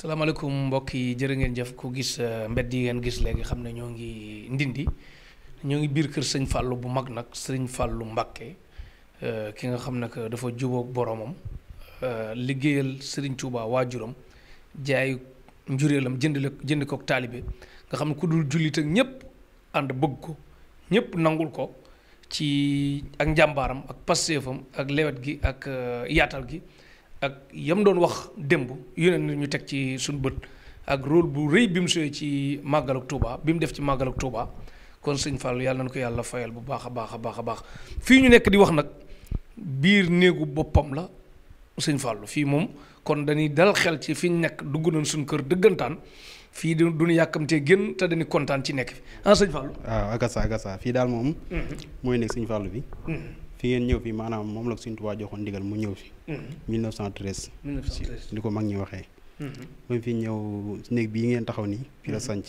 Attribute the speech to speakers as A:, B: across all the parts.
A: salaamaaleykum mbokk yi jërë ngeen jëf ku gis mbedd yi ngeen gis léegi xam ne ñoo ngi ndindi ñoo ngi biir kër sëñ Fallou bu mag nag sëñ Fallou Mbacké ki nga xam ne que dafa jubóog boromam liggéeyal Serigne Touba waajuram jaay njureelam jënd ko taalibe nga xam ne ku dul jullit ak ñëpp ànd bëgg ko ñëpp nangul ko ci ak njàmbaaram ak passeefam ak lewet gi ak yaatal gi ak yam doon wax démb yeneen ñu teg ci suñu bët ak rôle bu rëy bi mu suyee ci màggaluk Touba bi mu def ci màggaluk Touba kon sëñ Fallou yàlla na ko yàlla fayal bu baax a baax a baax a baax fii ñu nekk di wax nag biir néegu boppam la sëñ Fallou fii moom kon dañuy dal xel ci fi ñu nekk dugg nañ suñu kër dëggantaan fii du ñu yàkkamtee génn te dañuy kontaan ci nekk fi sëñ Fallou.
B: waaw agasa fii daal moom. mooy nekk sëñ Fallou bi. fi ngeen ñëw fi maanaam moom la ko Sëñ Tuubaa joxoon ndigal mu ñëw fi. 1913. ni ko mag ñi waxee. ba mu fi ñëw néeg bii ngeen taxaw nii fii la sanc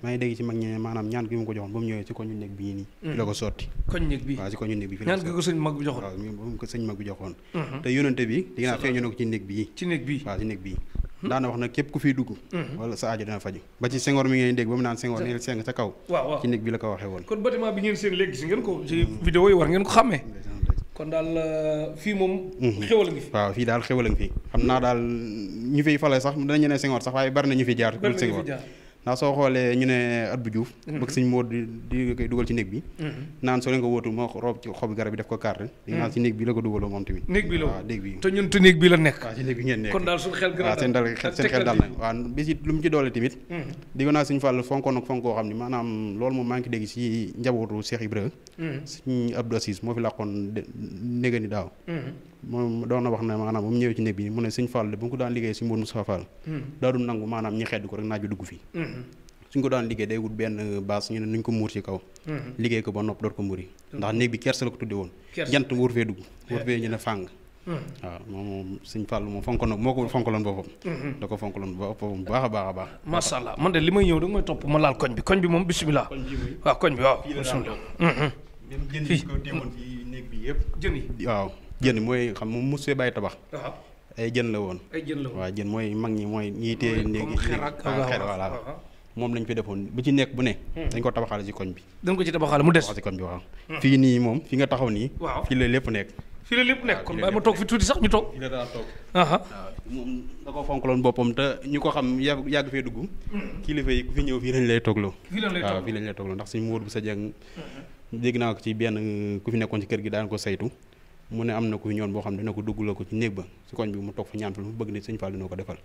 B: maa ngi dégg ci mag ñi maanaam ñaan gi mu ko joxoon ba mu ñëwee ci koñu néeg bii nii. fi la ko sotti.
A: koñ néeg bi
B: waaw ci koñu néeg bi.
A: ñaan gi ko sëñ mag bi joxoon
B: waaw moom ko sëñ mag bi joxoon. te yónnante bi di nga feeñu na ko ci néeg bii.
A: ci néeg bii
B: waaw ci néeg bii. daana wax nag képp ku fiy dugg. wala sa aajo dina faju ba ci Senghor mi ngeen dégg ba mu naan Senghor neel seng ca kaw.
A: waaw
B: ci néeg bi la ko waxee woon.
A: kon bâtiment bi ngeen seen léegi gis ngeen ko ci vidéo yi war ngeen ko xàmmee. kon daal fii moom. xewal a ngi fi. waaw
B: fii daal xewal a ngi fi xam naa daal ñu fiy fale sax danañu ne Senghor sax waaye bari na ñu fi jaar.
A: bari na ñu fi jaar
B: ndax soo xoolee ñu ne Abdou Diouf. bëgg suñ moo di koy dugal ci néeg bi. naan soo leen ko wóotul moo roob ci xobi garab bi def ko carte. di naan ci néeg bi la ko dugaloo moom tamit.
A: néeg bi la
B: waaw néeg bi
A: te ñun te néeg bi la nekk.
B: waaw ci néeg bi ngeen nekk
A: kon daal suñu xel gën a
B: dal seen xel dal na waaw bi si lu mu ci doole tamit. di ko naa suñu Fall fonkoon ak fonkoo xam ni maanaam loolu moom maa ngi dégg ci njabootu Cheikh Ibra. suñu Abdou Assis moo fi làqoon néega ni daaw. moom doon na wax ne maanaam bu mu ñëwee ci néeg bi mu ne suñu Fall bu mu ko daan liggéey si Mbour Moussa Fall. daa dul nangu maanaam ñi xedd ko rek naaj bi dugg fii suñ ko daan liggéey day wut benn baas ñu ne nuñ ko muur ci kaw liggéey ko ba nopp door ko muri ndax néeg bi kersa la ko tudde woon jant wóor fee dugg wóor fee ñu ne fàng waaw moom Sëñ Fallu moom fonk na moo ko fonkaloon boppam da ko fonkaloon boppam baax a baax a baax
A: masha Allah man de li may ñëw da nga may topp ma laal koñ bi moom bismillah waaw koñ bi waaw bismillah
B: jën yi ko téemoon ci néeg bi yëpp
A: jën yi
B: waaw jën mooy xam moom mos fee bàyyi tabax ay jën la woon waaw jën mooy mag ñi mooy ñiy téye néeg yi xer voilà moom lañ fi defoon bu ci nekk bu ne dañ ko tabaxaale ci koñ bi
A: dañ ko ci tabaxaale mu des
B: ci koñ bi waaw fii nii moom fi nga taxaw nii fii la lépp nekk
A: kon bàyyi ma toog fi tuuti sax ñu toog
B: fii la daa toog waaw moom da ko fonkaloon boppam te ñu ko xam yàgg fee dugg kilifa yi ku fi ñëw fii lañ lay toogloo waaw fii lañ lay toogloo ndax suñu wóor bu sa jàng dégg naa ko ci benn ku fi nekkoon ci kër gi daan ko saytu mu ne am na ku fi ñoon boo xam ne dina ko duggloo ko ci néeg ba ci koñ bi mu toog fa ñaan fa lu mu bëgg ne Sëñ Fall dina ko defal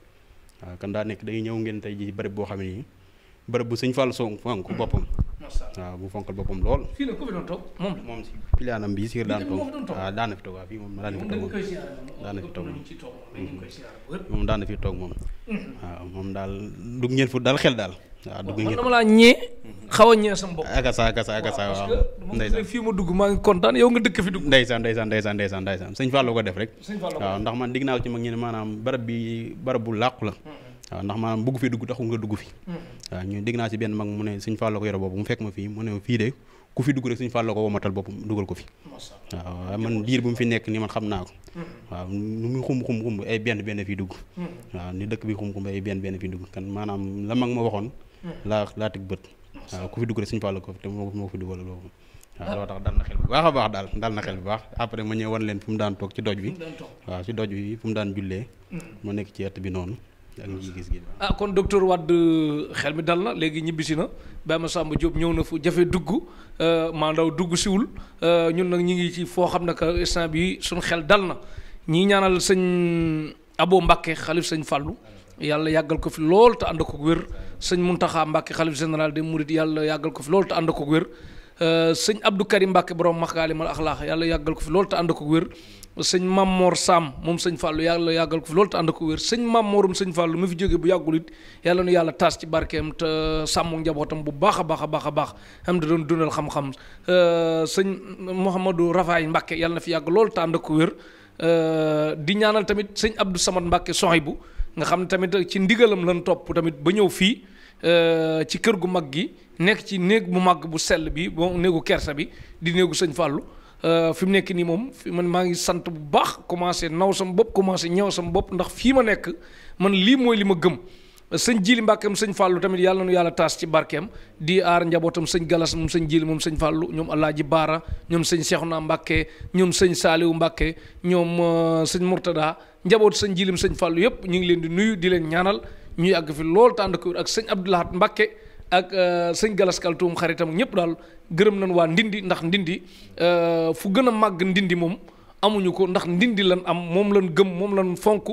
B: waaw kan daa nekk day ñëw ngeen tey ji bërëb boo xam ne nii bërëb bu Sëñ Fall fonk boppam waaw bu fonkal boppam lool
A: fii la ko fi doon toog
B: moom si piliaanam bi si daan toog waaw daan na fi toog waaw fii moom daan na fi toog moom daan na fi toog moom waaw moom daal dugg ngeen fu dal xel daal waaw dugg ngeen
A: dama laa ñee xaw a ñee sama bopp
B: akasa waaw
A: ndeysaan fii ma dugg maa ngi kontaan yow nga dëkk fi dugg
B: ndeysaan Sëñ Fall ko def rek waaw ndax man digg naa ko ci mag ñi ne maanaam barab bu làqu la waaw ndax maanaam bëgg fi dugg taxul nga dugg fi waaw ñu dégg naa ci benn mag mu ne Sëñ Fall ko yore boobu mu fekk ma fii mu ne fii de ku fi dugg rek Sëñ Fall ko womatal boppam dugal ko fi waaw man diir bu mu fi nekk ni man xam naa ko waaw nu muy xumb ay benn fii dugg waaw ni dëkk bi xumb ay benn fii dugg kan maanaam la mag ma waxoon laa teg bët waaw ku fi dugg rek Sëñ Fall ko te moo fi dugal loolu waaw loo tax dal na xel bu baax a baax daal dal na xel bu baax après ma ñëw wan leen fu mu daan toog ci doj bi waaw ci doj bi fu mu daan jullee mu nekk ci ëtt bi noonu ak ñi gis gi
A: kon docteur Wade xel mi dal na léegi ñibbisi na Baye Massamba Diop ñëw na fu jafe dugg maandaw dugg siwul ñun nag ñi ngi ci foo xam ne que instant bi suñu xel dal na ñii ñaanal sëñ Abo Mbacké xalif sëñ Fallou yàlla yàggal ko fi lool te ànd ko wér sëñ Mountakha Mbacké xalif général des Mourides yàlla yàggal ko fi lool te ànd ko wér sëñ Abdou Karim Mbacké borom Makarimal Akhlaq yàlla yàggal ko fi lool te ànd ko wér sëñ Mamor Sam moom sëñ Fallou yàlla yàggal ko fi loolu te ànd ko wér sëñ Mamorum sëñ Fallou mu fi jógee bu yàggul it yàlla nu yàlla taas ci barkeem te sàmm njabootam bu baax a baax xam da doon dundal xam-xam sëñ Mouhamadou Rafaay Mbacké yàlla na fi yàgg loolu te ànd ko wér di ñaanal tamit sëñ Abdou Samad Mbacké Sohaybu nga xam ne tamit ci ndigalam lan topp tamit ba ñëw fii ci kër gu mag gi nekk ci néeg bu mag bu sell bi bon néegu kersa bi di néegu sëñ Fallou fi mu nekk nii moom man maa ngi sant bu baax commencé naw sama bopp commencé ñëw sama bopp ndax fii ma nekk man lii mooy li ma gëm. sëñ Jili Mbàkkeem sëñ Fàllu tamit yàlla na nu yàlla taas ci barkeem di aar njabootam sëñ Galas moom sëñ Jili moom sëñ Fàllu ñoom Alaaji Baara ñoom sëñ Seexuna Mbàkke ñoom sëñ Saaliwu Mbàkke ñoom sëñ Murtada njaboot sëñ Jilim sëñ Fàllu yépp ñu ngi leen di nuyu di leen ñaanal ñu yàgg fi lool tànd ko ak sëñ Abdoulahat Mbàkke ak sëñ Galas Kaltuum xaritam ñëpp daal gërëm nañ waa Ndindi ndax Ndindi fu gën a màgg Ndindi moom amuñu ko ndax Ndindi lan am moom lan gëm moom lan fonk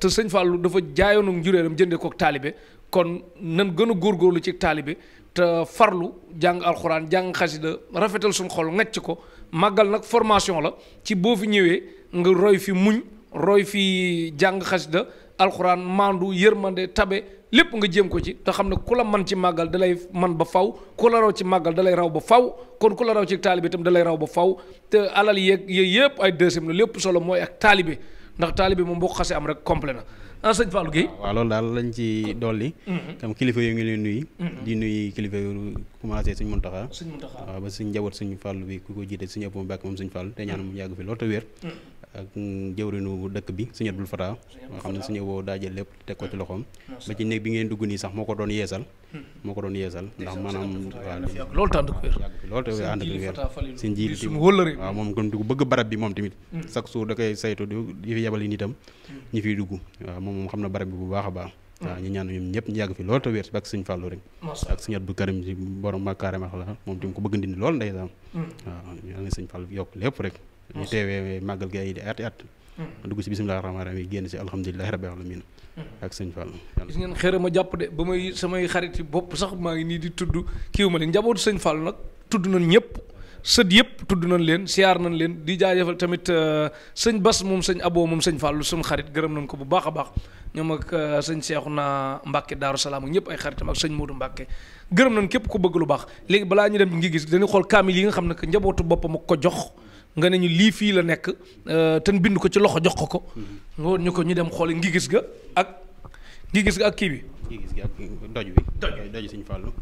A: te sëñ Fallou dafa jaayoon ak njuréeram jëndee ko taalibe kon nan gën a góorgóorlu ci taalibe te farlu jàng alxuraan jàng xasida rafetal suñu xol ngacc ko màggal nag formation la ci boo fi ñëwee nga roy fi muñ roy fi jàng xasida alxuraan maandu yërmande tabe lépp nga jéem ko ci te xam ne ku la man ci màggal dalay man ba faw ku la raw ci màggal dalay raw ba faw kon ku la raw ci taalibe itam dalay raw ba faw te alal yeeg yëpp ay deuxième la lépp solo mooy ak taalibe ndax taalibe moom boo ko xasee am rek complet na sëñ Fallou Guèye.
B: waaw loolu daal lañ ci dolli. comme kilifa yi ngi leen nuyu. di nuyu kilifa yu commencé suñ Muntaxa. waaw ba suñ njaboot suñu Fallou bi ku ko jiite suñu ëpp mu bàkk moom suñu Fallou te ñaan mu yàgg fi loolu te wér. ak jëwrinu dëkk bi suñu Abdul Fatah moo xam ne suñu woo daa jël lépp teg ko ci loxoom ba ci néeg bi ngeen dugg nii sax moo ko doon yeesal ndax maanaam waaw
A: loolu tànd ko wér
B: loolu te ànd ak wér suñ jiit waaw moom kon du bëgg barab bi moom tamit chaque jour da koy saytu di fi yebal yi nitam ñi fiy dugg waaw moom xam na barab bi bu baax a baax waaw ñu ñaan ñoom ñëpp ñu yàgg fi loolu te wér ak suñ Fallou rek ak suñu Abdou Karim si borom ma carrément la moom tamit ko bëgg ndindi loolu ndeysaan waaw yàlla na suñ Fallou yokk lépp rek ñu teewee màggal gi ay at dugg si bisimilah rahmaani rahiim génn si alhamdulilahi rabbil alamin ak sëñ Fall
A: gis ngeen xëra ma jàpp de ba may samay xarit yi bopp sax maa ngi nii di tudd kiiwu ma leen njabootu sëñ Fall nag tudd nañ ñëpp sët yëpp tudd nañ leen siyaar nañ leen di jaajëfal tamit sëñ Bas moom sëñ Abo moom sëñ Fall suñu xarit gërëm nañ ko bu baax a baax ñoom ak sëñ Seexuna Mbàkke Daaru Salaam ak ñëpp ay xaritam ak sëñ Moodu Mbàkke gërëm nañ képp ko bëgg lu baax léegi balaa ñu dem ngi gis dañuy xool kaamil yi nga xam ne que njabootu boppam ak ko jox nga ne ñu lii fii la nekk te bind ko ci loxo jox ko nga woon ñu ko ñu dem xool ngi gis ga ak kii bi.
B: ngi gis gi ak doj suñu Fallou.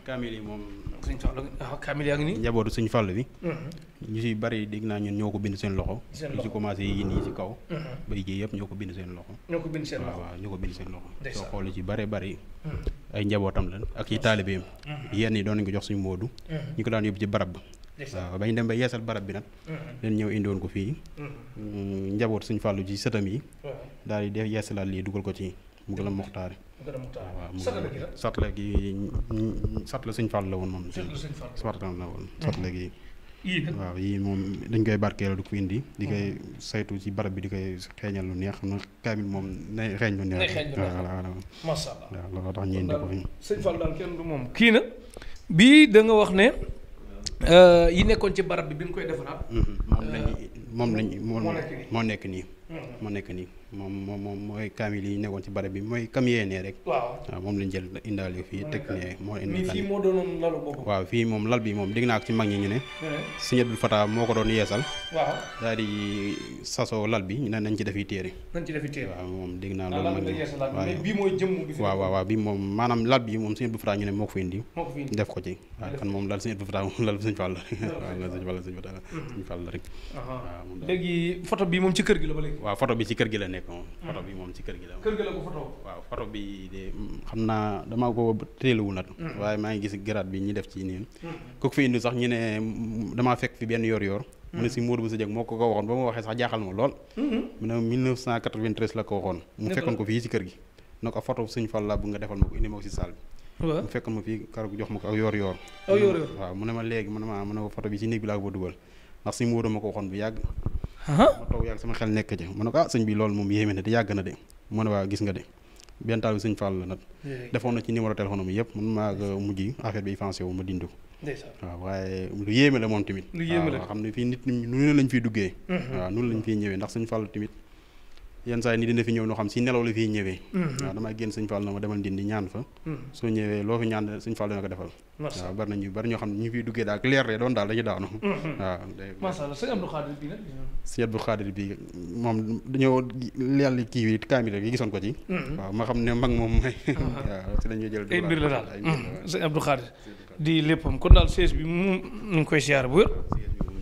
B: kaamil yi moom.
A: suñu Fallou kaamil yaa ngi nii.
B: njabootu suñu Fallou bi. ñu si bari dégg naa ñun ñoo ko bind seen loxo. ñu si commencé yi nii si kaw. ba yi yëpp ñoo ko bind seen loxo. waaw ñoo ko bind seen loxo. soo xoolee ci bari ay njabootam la ak yi taalibeem. yenn yi doon nañu ko jox suñu Moodu. ñu ko daan yóbbu ci barab ba. waaw bañ dem ba yeesal barab bi nag leen ñëw indiwoon ko fii njaboot suñ Fallou ci sëtam yi daal di def yeesalaat lii dugal ko ci mu gën a moxtaare waaw satla gi satla suñ Fallou la woon moom satla la woon satla gi waaw yii moom dañ koy barkeelal du ko indi di koy saytu ci barab bi di koy xeeñal lu neex xam na kaamil moom nay xeeñ lu neex waaw
A: masha Allah
B: waaw loolu tax ñu indi ko fi
A: sëñ Fallou daal kenn du moom kii na bii da nga wax ne yi nekkoon ci barab bi ñu koy defaraat. moo nekk nii moom mooy kaamil yi nekkoon ci barab bi mooy kam yéenee rek. waaw moom lañ jël indaale fii teg ne moo indi. fii moo doonoon lalu boobu.
B: waaw fii moom lal bi moom dégg naa ko ci mag ñi ñu ne. Sëñ Abdul Fatah moo ko doon yeesal. waaw daal di sasoo lal bi ñu ne nañ ci defi téere. waaw moom dégg naa loolu mag ñi
A: mais bii mooy jëmm bi.
B: waaw bii moom maanaam lal bi moom Sëñ Abdul Fatah ñu ne moo ko fi indi. def ko ci waaw kon moom lal Sëñ Abdul Fatah moom lal Sëñ Fall la waaw Sëñ Fall la rek.
A: léegi photo bi moom ci kër gi la ba léegi.
B: waaw photo bi ci kër gi la nekk moom. photo bi moom ci kër gi la.
A: kër gi la ko photo.
B: waaw photo bi de xam naa damaa ko téelewul nag. waaye maa ngi gis grade bi ñi def ci nii. ku ko fi indi sax ñu ne damaa fekk fi benn yor-yor. mu ne si Modou Bousso Dieng moo ko waxoon ba ma waxee sax jaaxal ma lool. mu ne 1993 la ko waxoon. mu fekkoon ko fii ci kër gi. na ko photo Sëñ Fall la bu nga defal ma ko indi ma ko si salle bi. mu fekkoon ma fii kar jox ma ko ak yor-yor. waaw mu ne ma léegi mu ne ko photo bi ci néeg bi laa ko dugal ndax si Modou ma ko waxoon bu yàgg. ma toog yàgg sama xel nekk ci mu ne ko sëñ bi loolu moom yéeme na te yàgg na de mu ne waa gis nga de benn taal bi Sëñ Fall la nag defoon na ci numéro téléphone bi yëpp mun maa ko mujj affaire bi avancé wu ma dindi ko waaw waaye lu yéeme la moom tamit waaw xam ne fii nit ñi nu lañ fiy duggee waaw noonu lañ fiy ñëwee ndax Sëñ Fall tamit yenn saa yi nit dina fi ñëw noo xam si nelaw la fiy ñëwee waaw damay génn Sëñ Fall na ma demal dindi ñaan fa soo ñëwee loo fi ñaan Sëñ Fall dina ko defal waaw bari ñoo xam ne ñu fiy duggee daal leer de doon daal dañu daanu waaw
A: masha Allah sëñ Abdou Khadir bi nag
B: sëñ Abdou Khadir bi moom dañoo leerli kii bi kaamil rek yi gisoon ko ci waaw ma xam ne mag moom mooy waaw si lañuy jël
A: ay mbir la daal sëñ Abdou Khadir di léppam kon daal sees bi mu ngi koy siyaar bu wér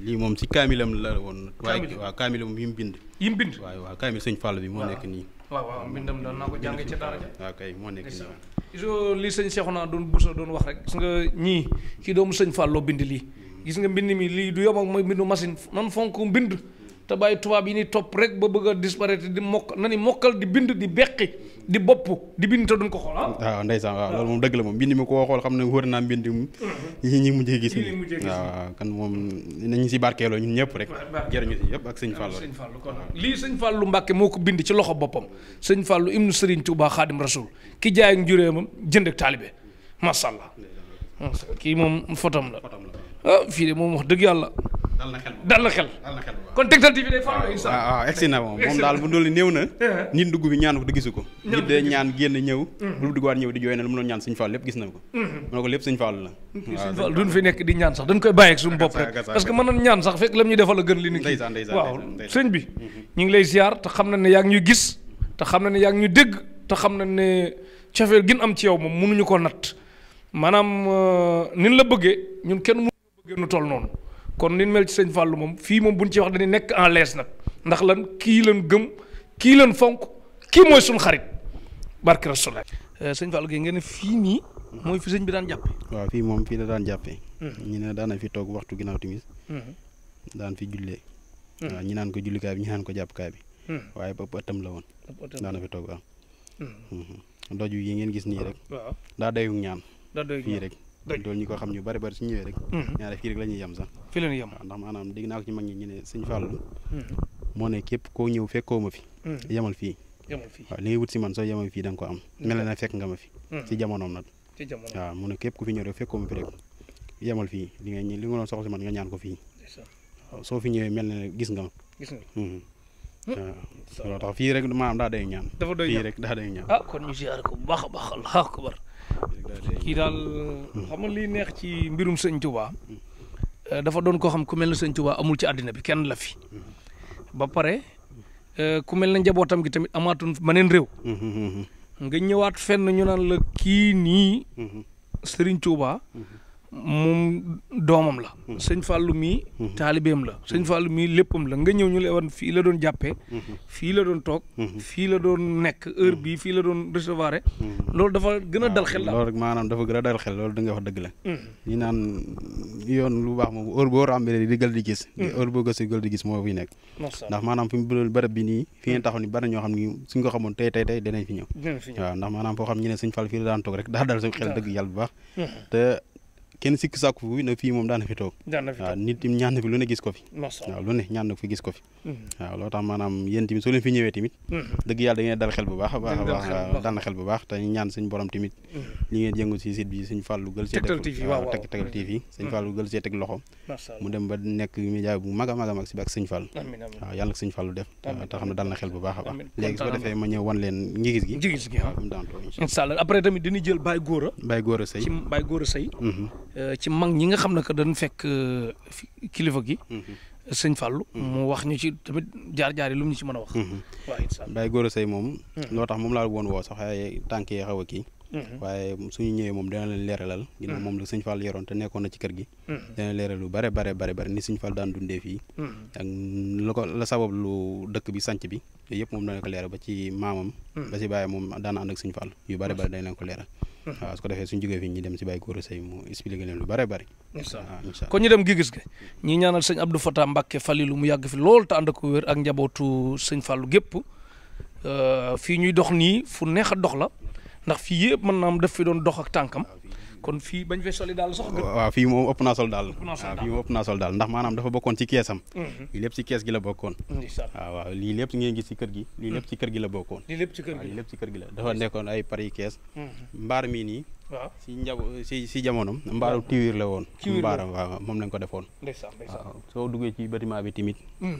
B: lii moom si kaamilam la woon. waaw kaamilam yi mu bind. waaw kaamil sëñ Fallou bi moo nekk nii.
A: waaw mbindam doon naa ko jàngee ca daara ja.
B: waaw kay moo nekk nii.
A: iso li sëñ Cheikhouna doon Bousso doon wax rek gis nga ñii kii doomu sëñ Fallou bind lii gis nga mbind mi lii du yom ak mooy mbindu machine nan fonk mbind te bàyyi tubaab yi ni topp rek ba bëgg a disparaître di mokkal di bind di beqi di bopp di bind te duñ ko xool
B: waaw ndeysaan waaw loolu moom dëgg la moom mbind mi koo xool xam ne wër naa mbind yi ñi mujjee gis waaw kan moom nañu si barkeeloo ñun ñëpp rek jërëñu si yëpp ak sëñ Fallou
A: kon lii sëñ Fallou Mbacke moo ko bind ci loxo boppam sëñ Fallou ibnu Serigne Touba Khadim Rasoul ki jaay ak njuréemam jënd ak taalibe masha Allah kii moom fotom la fii de moom wax dëgg yàlla dal na xel kon Tektal TV day Fallou
B: waaw egsi na moom daal bu doon néew na nit dugg bi ñaan ko te gisu ko nit de ñaan génn ñëw bu duggaat ñëw di jooy na lu mu doon ñaan sëñ Fallou lépp gis na ko mu ne ko lépp sëñ Fallou la
A: sëñ Fallou duñ fi nekk di ñaan sax dañ koy bàyyi ak suñu bopp rek parce que mën nañ ñaan sax fekk lam ñuy defal a gën li ni kii waaw sëñ bi ñu ngi lay ziar te xam na ne yaa ngi ñuy gis te xam na ne yaa ngi ñuy dégg te xam na ne cofeel gin am ci yow moom mënuñu ko natt maanaam nin la bëggee ñun kenn mënuñu bëggee nu toll noonu kon nin mel ci sëñ Fallou moom fii moom buñ ci wax dañuy nekk en l'aise nag ndax lan kii lan gëm kii lan fonk kii mooy suñ xarit barki Rasulullah sëñ Fallou gi ngeen ne fii nii mooy fi sëñ bi daan jàppe
B: waaw fii moom fii la daan jàppee ñu ne daana fi toog waxtu ginnaaw timis daan fi jullee waaw ñi naan ko jullikaay bi ñi naan ko jàppukaay bi waaye ba ëttam la woon daana fi toog waaw doju yi ngeen gis nii rek daa doyu ñaan fii rek dool ñi ko xam ñu bari su ñëwee rek ñaare fii rek la ñuy yem sax
A: fii la ñuy yem
B: waaw ndax maanaam dégg naa ko ci mag ñi ñu ne sëñ Fallou moo ne képp koo ñëw fekkoo ma fi yemal fii waaw li ngay wut si man soo yemal fii da nga ko am mel na fekk nga ma fi ci jamonoom nag waaw mu ne képp ku fi ñëw rek fekkoo ma fi rek yemal fii li nga doon soxla si man nga ñaan ko fii waaw soo fi ñëwee mel na gis nga ma waaw loo tax fii rek maanaam daa day ñaan fii rek daa day ñaan
A: kon ñu ziar ko bu baax a baax Allahu akbar kii daal xam nga liy neex ci mbirum sëñ Touba dafa doon koo xam ku mel ne sëñ Touba amul ci àddina bi kenn la fi ba pare ku mel ne njabootam gi tamit amaatun beneen réew nga ñëwaat fenn ñu naan la kii nii Serigne Touba moom doomam la sëñ Fallou mii taalibeem la sëñ Fallou mii léppam la nga ñëw ñu lay wan fii la doon jàppee fii la doon toog fii la doon nekk heure bii fii la doon recevoir loolu dafa gën a dal xel la
B: loolu rek maanaam dafa gën a dal xel loolu da nga wax dëgg la ñi naan yoon lu baax moom heure boo ràmbee di gël di gis heure boo gëstu gël di gis moo fi nekk ndax maanaam fi mu bërëb bi nii fi ngeen taxaw ni bari ñoo xam ni suñ ko xamoon tey dinañ fi ñëw waaw ndax maanaam foo xam ñu ne sëñ Fallou fii la daan toog rek daa dal sa xel dëgg yàlla bu baax te kenn sikk sàkku fi na fii moom daana fi toog waaw nit tim ñaan na fi lu ne gis ko fi waaw lu ne ñaan na fi gis ko fi waaw loolu tax maanaam yéen tamit soo leen fi ñëwee tamit dëgg yàlla da ngeen dal xel bu baax a baax waaw dal na xel bu baax te ñaan suñ borom tamit li ngeen yëngu si site bi suñ Fallou gël see
A: Tektal
B: TV suñ Fallou gël see teg loxo mu dem ba nekk média bu mag a mag a mag si bi ak suñ Fallou waaw yàlla suñ Fallou def te xam ne dal na xel bu baax a baax léegi su ko defee ma ñëw wan leen ngigis gi waaw comme daantoo
A: incha allah après tamit dañuy jël Baye Gora Seye ci mag ñi nga xam ne que dañ fekk kilifa gi sëñ Fallou mu wax ñu ci tamit jaar-jaar yi lu mu ñu ci mën a wax waaw incha allah
B: Baye Gora Seye moom loo tax moom laa woon woo sax waaye tànk yi xaw a kii waaye suñu ñëwee moom dina leen leeralal ginnaaw moom la sëñ Fallou yoroon te nekkoon na ci kër gi dina leeral lu bare ni sëñ Fallou daan dundee fii ak la sabab lu dëkk bi sanc bi yooyu yëpp moom dana ko leeral ba ci maamam ba ci bàyyi moom daan ànd ak sëñ Fallou yu bare dañ leen ko leeral waaw su ko defee suñu jógee fii ñu dem si Baye Gora Seye mu expliqué leen lu bare
A: kon ñu dem gi gis nga ñi ñaanal sëñ Abdou Fatah Mbacke Falilou mu yàgg fi loolu te ànd ak wér ak njabootu sëñ Fallou gépp fii ñuy dox nii fu neex a dox la ndax fii yëpp mën naa am def fi doon dox ak tànkam kon fii bañ fay soli daal sax
B: waaw fii moom ëpp naa sol daal ndax maanaam dafa bokkoon ci keesam lii lépp ci kees gi la bokkoon waaw lii lépp ngeen gis ci kër gi lii lépp ci kër gi la bokkoon lii lépp ci kër gi la dafa nekkoon ay pari kees mbaar mii nii waaw si jamonom mbaaru tiwiir la woon mbaaram waaw moom lañ ko defoon waaw soo duggee ci bâtiment bi tamit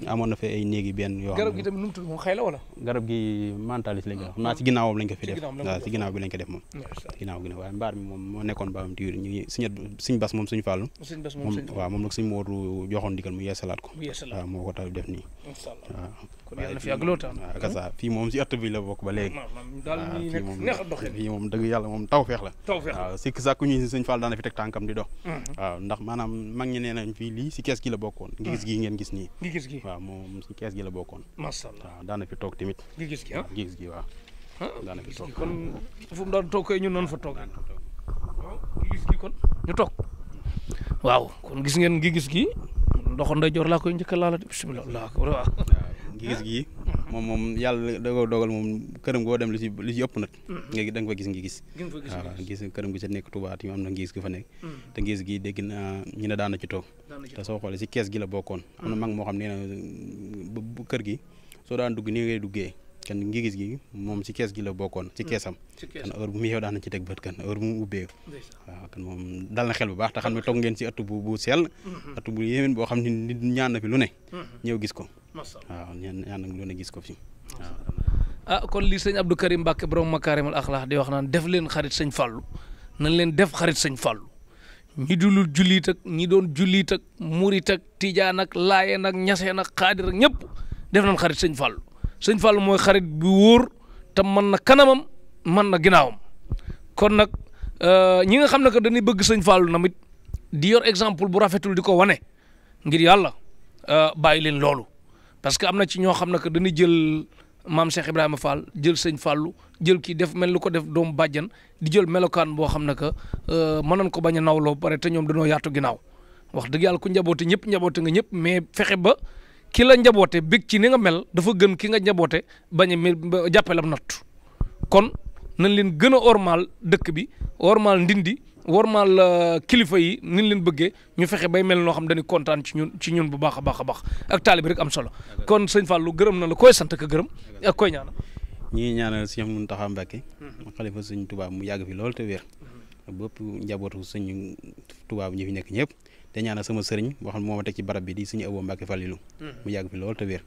B: amoon na fa ay néegi benn yoo
A: garab gi tamit nu mu tudd moom xëy la wala
B: garab gi mentalis lañ ko def xam naa ci ginnaawam lañ ko fi def waaw ci ginnaaw bi lañ ko def moom ginnaaw gi waaye mbaar mi moom moo nekkoon baam tiwiir ñu ngi suñ bas moom suñ Fallou waaw moom nag suñ Moodu joxoon ndigal mu yeesalaat ko waaw moo ko tax def nii waaw
A: kon yàlla na fi yàgg lool
B: kasa fii moom si ëtt bi la bokk ba léegi fii moom dëgg yàlla moom taw feex la waaw sikk sàkku ñu sëñ Fall daana fi teg tànkam di dox waaw ndax maanaam mag ñi nee nañ fii lii si kees gi la bokkoon ngi gis gi ngeen gis nii
A: ngi gis gi
B: waaw moom si kees gi la bokkoon
A: masha Allah
B: waaw daana fi toog tamit
A: ngi gis gi
B: ngi gis gi waaw daana fi toog
A: kon fu mu daan toog koy ñun noonu fa toog ngi gis gi kon ñu toog waaw kon gis ngeen ngi gis gi loxo ndeyjoor laa koy njëkk a laala bismillah waaw
B: ngi gis gi moom yàlla da ko dogal moom këram goo dem li ci ëpp nag nga da nga fa gis ngi gis waaw gis këram gi sa nekk Touba ti am na ngis gi fa nekk te ngis gi dégg na ñu ne daan na ci toog te soo xoolee si kees gi la bokkoon am na mag moo xam nee na bu kër gi soo daan dugg ni ngay duggee kan ngi gis gi moom si kees gi la bokkoon si keesam kan heure bu mu yeew daan na ci teg bët kan heure bu mu ubbee waaw kan moom dal na xel bu baax te xam ne toog ngeen si ëtt bu sell ëtt bu yéemeen boo xam ne nit ñaan na fi lu ne ñëw gis ko waaw ñaan nag lu ne gis ko fi
A: ah kon lii sëñ Abdou Karim Mbacke borom Makarimal Akhlaq di wax naan def leen xarit sëñ Fallou nañ leen def xarit sëñ Fallou ñi dulul jullit ak ñi doon jullit ak murit ak tijaan ak laayeen ak ñaseen ak xaadir ak ñëpp def nañ xarit sëñ Fallou sëñ Fallou mooy xarit bu wóor te mën na kanamam mën na ginnaawam kon nag ñi nga xam ne que dañuy bëgg sëñ Fallou namit di yor exemple bu rafetul di ko wane ngir yàlla bàyyi leen loolu parce que am na ci ñoo xam ne que dañuy jël maam Cheikh Ibrahima Fall jël sëñ Fallou jël kii def mel lu ko def doomu bàjjan di jël melokaan boo xam ne que mën nañ ko bañ a nawloo pare te ñoom dañoo yaatu ginnaaw wax dëgg yàlla ku njaboote ñëpp njaboote nga ñëpp mais fexe ba ki la njaboote bég ci ni nga mel dafa gën ki nga njaboote bañ a jàppelam natt kon nañ leen gën a ormal dëkk bi ormal ndindi wormaal kilifa yi ni leen bëggee ñu fexe bay mel noo xam dañuy kontaan ci ñun bu baax a baax a baax ak taalibi rek am solo kon sëñ Fallou gërëm na la koy sant ak gërëm ak koy ñaanal.
B: ñii ñaanal sëñ Mountakha Mbacké xalifa sëñ Touba mu yàgg fi lool te wér bépp njabootu sëñ Touba ñi fi nekk ñëpp te ñaanal sama sëriñ boo xam ne moo ma teg ci barab bi di sëñ Abo Mbacké Fallilu mu yàgg fi lool te wér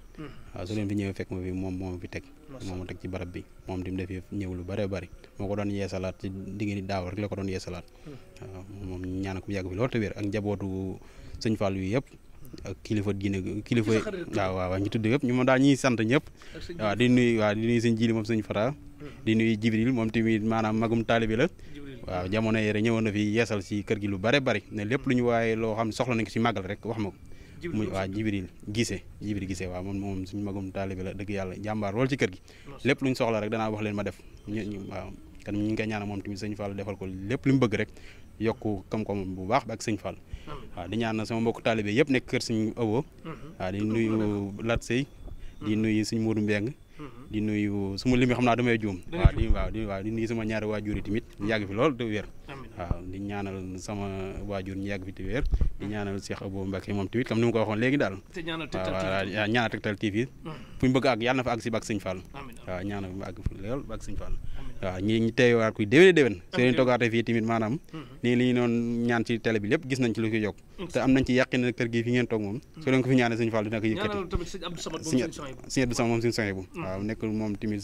B: waaw su leen fi ñëwee fekk ma fi moom moo ma fi teg moo ma teg ci barab bi moom tim defee ñëw lu bëree bëri moo ko doon yeesalaat ci diggante daaw rek la ko doon yeesalaat waaw moom ñaanal ko mu yàgg fi lool te wér ak njabootu sëñ Fallou yi yëpp ak kilifa diine kilifa waaw ñu tudd yëpp ñu moom daal ñuy sant ñëpp waaw di nuyu sëñ Jili moom sëñ Fara di nuyu Jibril moom tamit maanaam magum taalibi la waaw jamono yi rek ñëwoon na fi yeesal si kër gi lu bare bari ne lépp lu ñu waaye loo xam ne soxla nañ ko si màggal rek wax ma ko muy waaw Jibril Gise waaw moom suñu magum taalibi la dëgg yàlla jàmbaar lool ci kër gi lépp lu ñu soxla rek danaa wax leen ma def waaw kan ñu ngi koy ñaanal moom tamit sëñ Fall defal ko lépp lu mu bëgg rek yokku kam-kam bu baax ak sëñ Fall waaw di ñaan sama mbokk taalibe yëpp nekk kër suñu Abo waaw di nuyu Lat Sey di nuyu suñu Modou Mbeng di nuyu suma lim xam naa damay juum di nuyu sama ñaari waajur yi tamit ñu yàgg fi lool te wér waaw di ñaanal sama waajur ñu yàgg fi te wér di ñaanal Cheikh Abo Mbacké moom tamit comme ni ma ko waxoon léegi daal waaw ñaanal Tektal TV fu ñu bëgg ak yàlla na fa àgg si ba ak sëñ Fall waaw ñaanal fa àgg fi lool ba ak sëñ Fall waaw ñi teewaat kuy déwén seen toogaate fii tamit maanaam nii li ñu doon ñaan ci télé bi lépp gis nañ ci lu ko yokk te am nañ ci yàqin ne kër gi fi ngeen toog moom soo leen ko fi ñaanee sëñ Fall dina ko yëkkati sëñ Abdou Samad moom suñu soñ bu waaw nekk moom tamit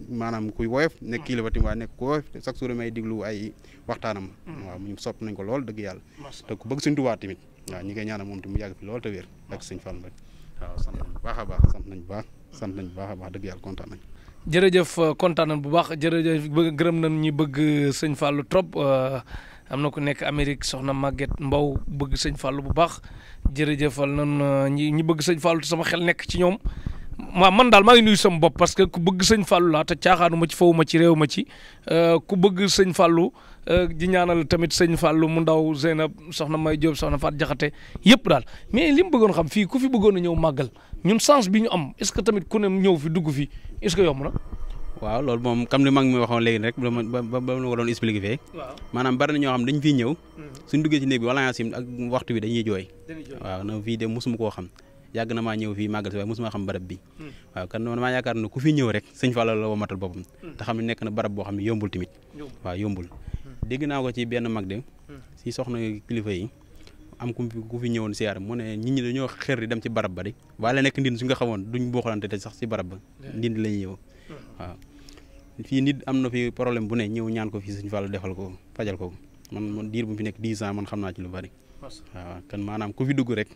B: maanaam kuy woyof nekk kii la fa tamit waaye nekk ku woyof chaque jour may diglu ay waxtaanam waaw mu sopp nañ ko lool dëgg yàlla te ku bëgg suñ Tuubaa tamit waaw ñi koy ñaanal moom tamit mu yàgg fi lool te wér ak sëñ Fall rek waaw sant nañ bu baax a baax sant nañ bu baax a baax dëgg yàlla kontaan nañ
A: jërëjëf kontaan nañ bu baax jërëjëf gërëm nañ ñi bëgg sëñ Fallou trop am na ku nekk Amérique soxna Maguette Mbow bëgg sëñ Fallou bu baax jërëjëfal nañ ñi bëgg sëñ Fallou te sama xel nekk ci ñoom man daal maa ngi nuyu sama bopp parce que ku bëgg sëñ Fallou laa te caaxaanu ma ci fawu ma ci réew ma ci ku bëgg sëñ Fallou di ñaanal tamit sëñ Fallou mu ndaw Zeynab soxna May Diop soxna Faat Jaxate yëpp daal mais li mu bëggoon xam fii ku fi bëggoon a ñëw màggal ñun sens bi ñu am est-ce que tamit ku ne ñëw fi dugg fi est-ce que yomb na.
B: waaw loolu moom comme ni mag mi waxoon léegi rek ba ma ko doon expliqué fee maanaam bari na ñoo xam dañ fiy ñëw suñ duggee ci néeg bi wala sim ak waxtu bi dañuy jooy waaw na fii de mosuma koo xam yàgg na maa ñëw fii màggal si waaye mosuma xam barab bi waaw kan man maa yaakaar ne ku fi ñëw rek sëñ Fall la woo matal boppam te xam ne nekk na barab boo xam ne yombul tamit waaw yombul dégg naa ko ci benn mag de si soxna kilifa yi am ku fi ñëwoon siyaar mu ne nit ñi dañoo xër di dem ci barab ba de waaye la nekk ndin su nga xamoon duñ booxalante te sax si barab ba ndindi la ñuy ñëw waaw fii nit am na fi problème bu ne ñëw ñaan ko fii sëñ Fall defal ko fajal ko man diir bu mu fi nekk 10 ans man xam naa ci lu bari waaw kan maanaam ku fi dugg rek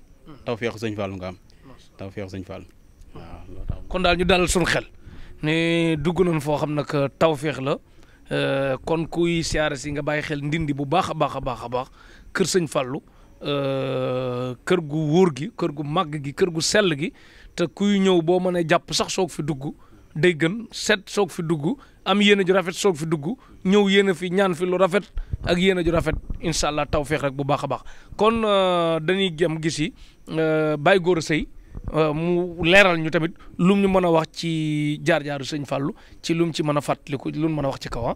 B: taw feexu sëñ Fall nga am taw feexu sëñ Fall waaw loolu tax
A: kon daal ñu dalal suñu xel ne dugg nañ foo xam nag taw feex la kon kuy siyaare si nga bàyyi xel ndindi bu baax a baax a baax a baax kër sëñ Fallou kër gu wóor gi kër gu màgg gi kër gu sell gi te kuy ñëw boo mënee jàpp sax soog fi dugg day gën set soog fi dugg am yéene ju rafet soog fi dugg ñëw yéene fi ñaan fi lu rafet ak yéene ju rafet incha allah tawfeex rek bu baax a baax kon dañuy jëm gis yi Baye Gora Seye mu leeral ñu tamit lum ñu mën a wax ci jaar-jaaru sëñ Fallou ci lum ci mën a fàttaliku lu mu mën a wax ci kaw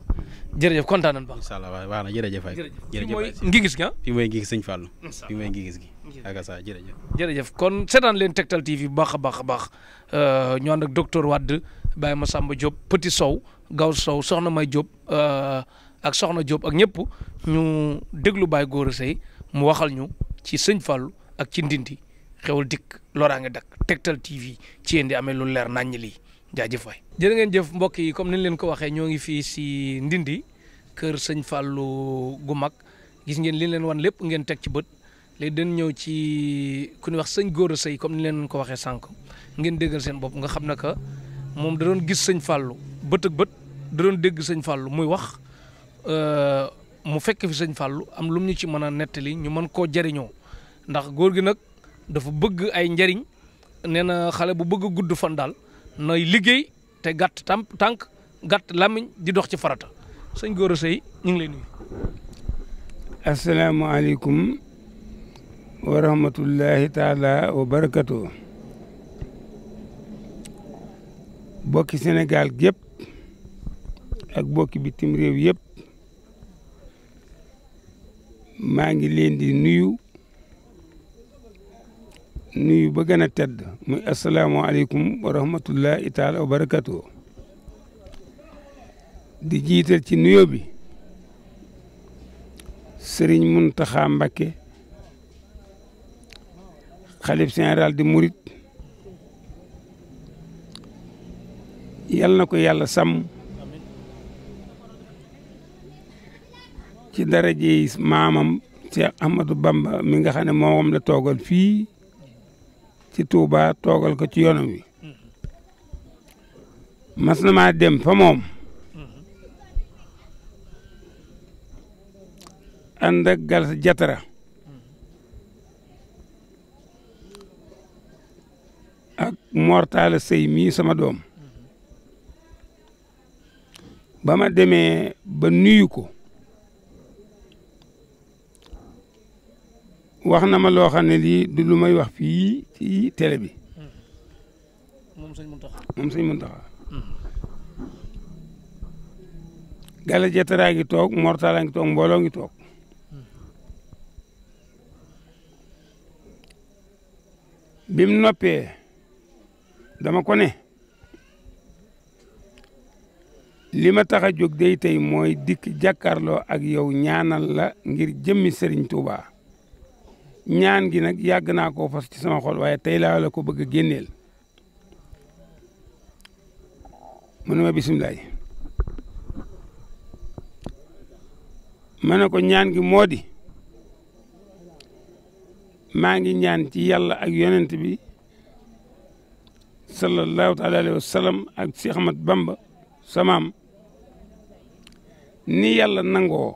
A: jërëjëf kontaan nañu baax.
B: incha allah waaw waaw jërëjëf waay.
A: jërëjëf mooy ngi gis gi
B: fi mooy ngi gis sëñ Fallou. fi mooy ngi gis gi. ak sa jërëjëf.
A: jërëjëf kon seetaan leen Tektal TV bu baax a baax a baax ñu ànd ak docteur Wade Baye Massamba Diop Petit Sow Gaw Sow Soxna May Diop ak Soxna Diop ak ñëpp ñu déglu Baye Gora Seye mu waxal ñu ci sëñ Fallou ak ci ndindi xewal dikk loraange dak Tektal TV ci yéen di amee lu leer naññ lii jaajëf waay. jërë ngeen jëf mbokk yi comme ni ñu leen ko waxee ñoo ngi fii si ndindi kër sëñ Fallou gu mag gis ngeen li leen wan lépp ngeen teg ci bët léegi dañ ñëw ci ku ñuy wax sëñ Gora Seye comme ni leen ko waxee sànq ngeen déggal seen bopp nga xam ne que moom da doon gis sëñ Fallou bët ak bët da doon dégg sëñ Fallou muy wax mu fekk fi sëñ Fallou am lu mu ñu ci mën a nettali ñu mën koo jariñoo ndax góor gi nag dafa bëgg ay njariñ nee na xale bu bëgg gudd fan daal nooy liggéey te gàtt tànk gàtt làmmiñ di dox ci farata sëñ Gora Seye ñu ngi lay nuyu.
C: asalaamaaleykum wa rahmatullahi taala wa barakatu. bokki Sénégal gépp ak bokki bitim réew yëpp maa ngi leen di nuyu ba gën a tedd muy asalaamaaleykum wa rahmatullahi taala wa barakatu. di jiital ci nuyo bi Serigne Mountakha Mbacké xalif général di Mouride yal na ko yàlla sàmm ci daraje maamam Cheikh Ahmadou Bamba mi nga xam ne moom la toogal fii ci Touba toogal ko ci yoonam wi mas na maa dem fa moom ànd ak Galsa Jatara ak Mortala Sey mii sama doom ba ma demee ba nuyu ko wax na ma loo xam ne lii du lu may wax fii ci télé bi
A: moom sëñ
C: Mountakha Galsa Jatara ngi toog Mortala ngi toog mbooloo ngi toog bi mu noppee dama ko ne li ma tax a jóg day tey mooy dikk jàkkaarloo ak yow ñaanal la ngir jëmmi Serigne Touba ñaan gi nag yàgg naa koo fas ci sama xol waaye tey laa la ko bëgg a génneel mu ne ma bisimilah ma ne ko ñaan gi moo di maa ngi ñaan ci yàlla ak yonent bi sallallahu taala alayhi wa sallam ak Cheikh Ahmad Bamba samaam ni yàlla nangoo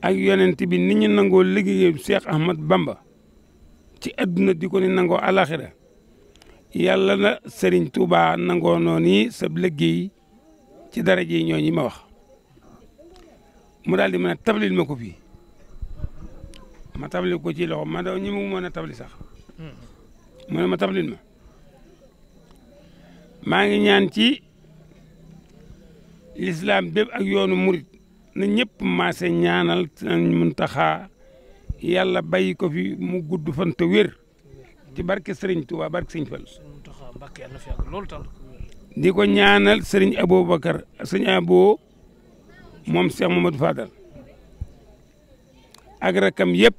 C: ak yonent bi ni ñu nangoo liggéeyu Cheikh Ahmad Bamba ci adduna di ko ni nangoo alaxira yàlla na Serigne Touba nangoo noonu sa liggéey ci daraje yi ñooñu ma wax mu daal di mën a tablil ma ko fii ma tablil ko ci loxo ma daw ñi mu mën a tabli sax mu ne ma tablil ma maa ngi ñaan ci l'islam bépp ak yoonu murit na ñëpp maase ñaanal Sëñ Muntaxa yàlla bàyyi ko fi mu gudd fan te wér ci barke Serigne Touba barke Sëñ Fall di ko ñaanal Serigne Aboubacar Serigne Abo moom Cheikh Mamadou Fadal ak rakam yëpp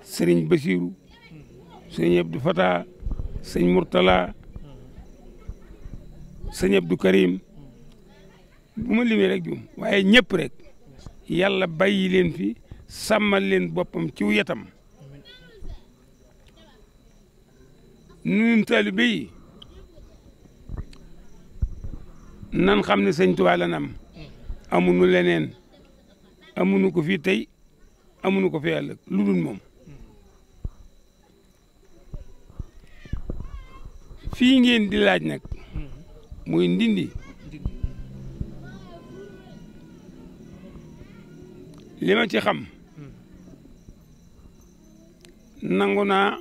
C: Serigne Bassirou Serigne Abdou Fata Serigne Mourtala Serigne Abdou Karim bu ma limee rek jum waaye ñëpp rek yàlla bàyyi leen fi sàmmal leen boppam ci wetam nun taalibe yi nan xam ne sëñ Tuubaa la nam amuñu leneen amuñu ko fii tey amuñu ko fi ëllëg lu dul moom fii ngeen di laaj nag muy Ndindi li ma ci xam nangu naa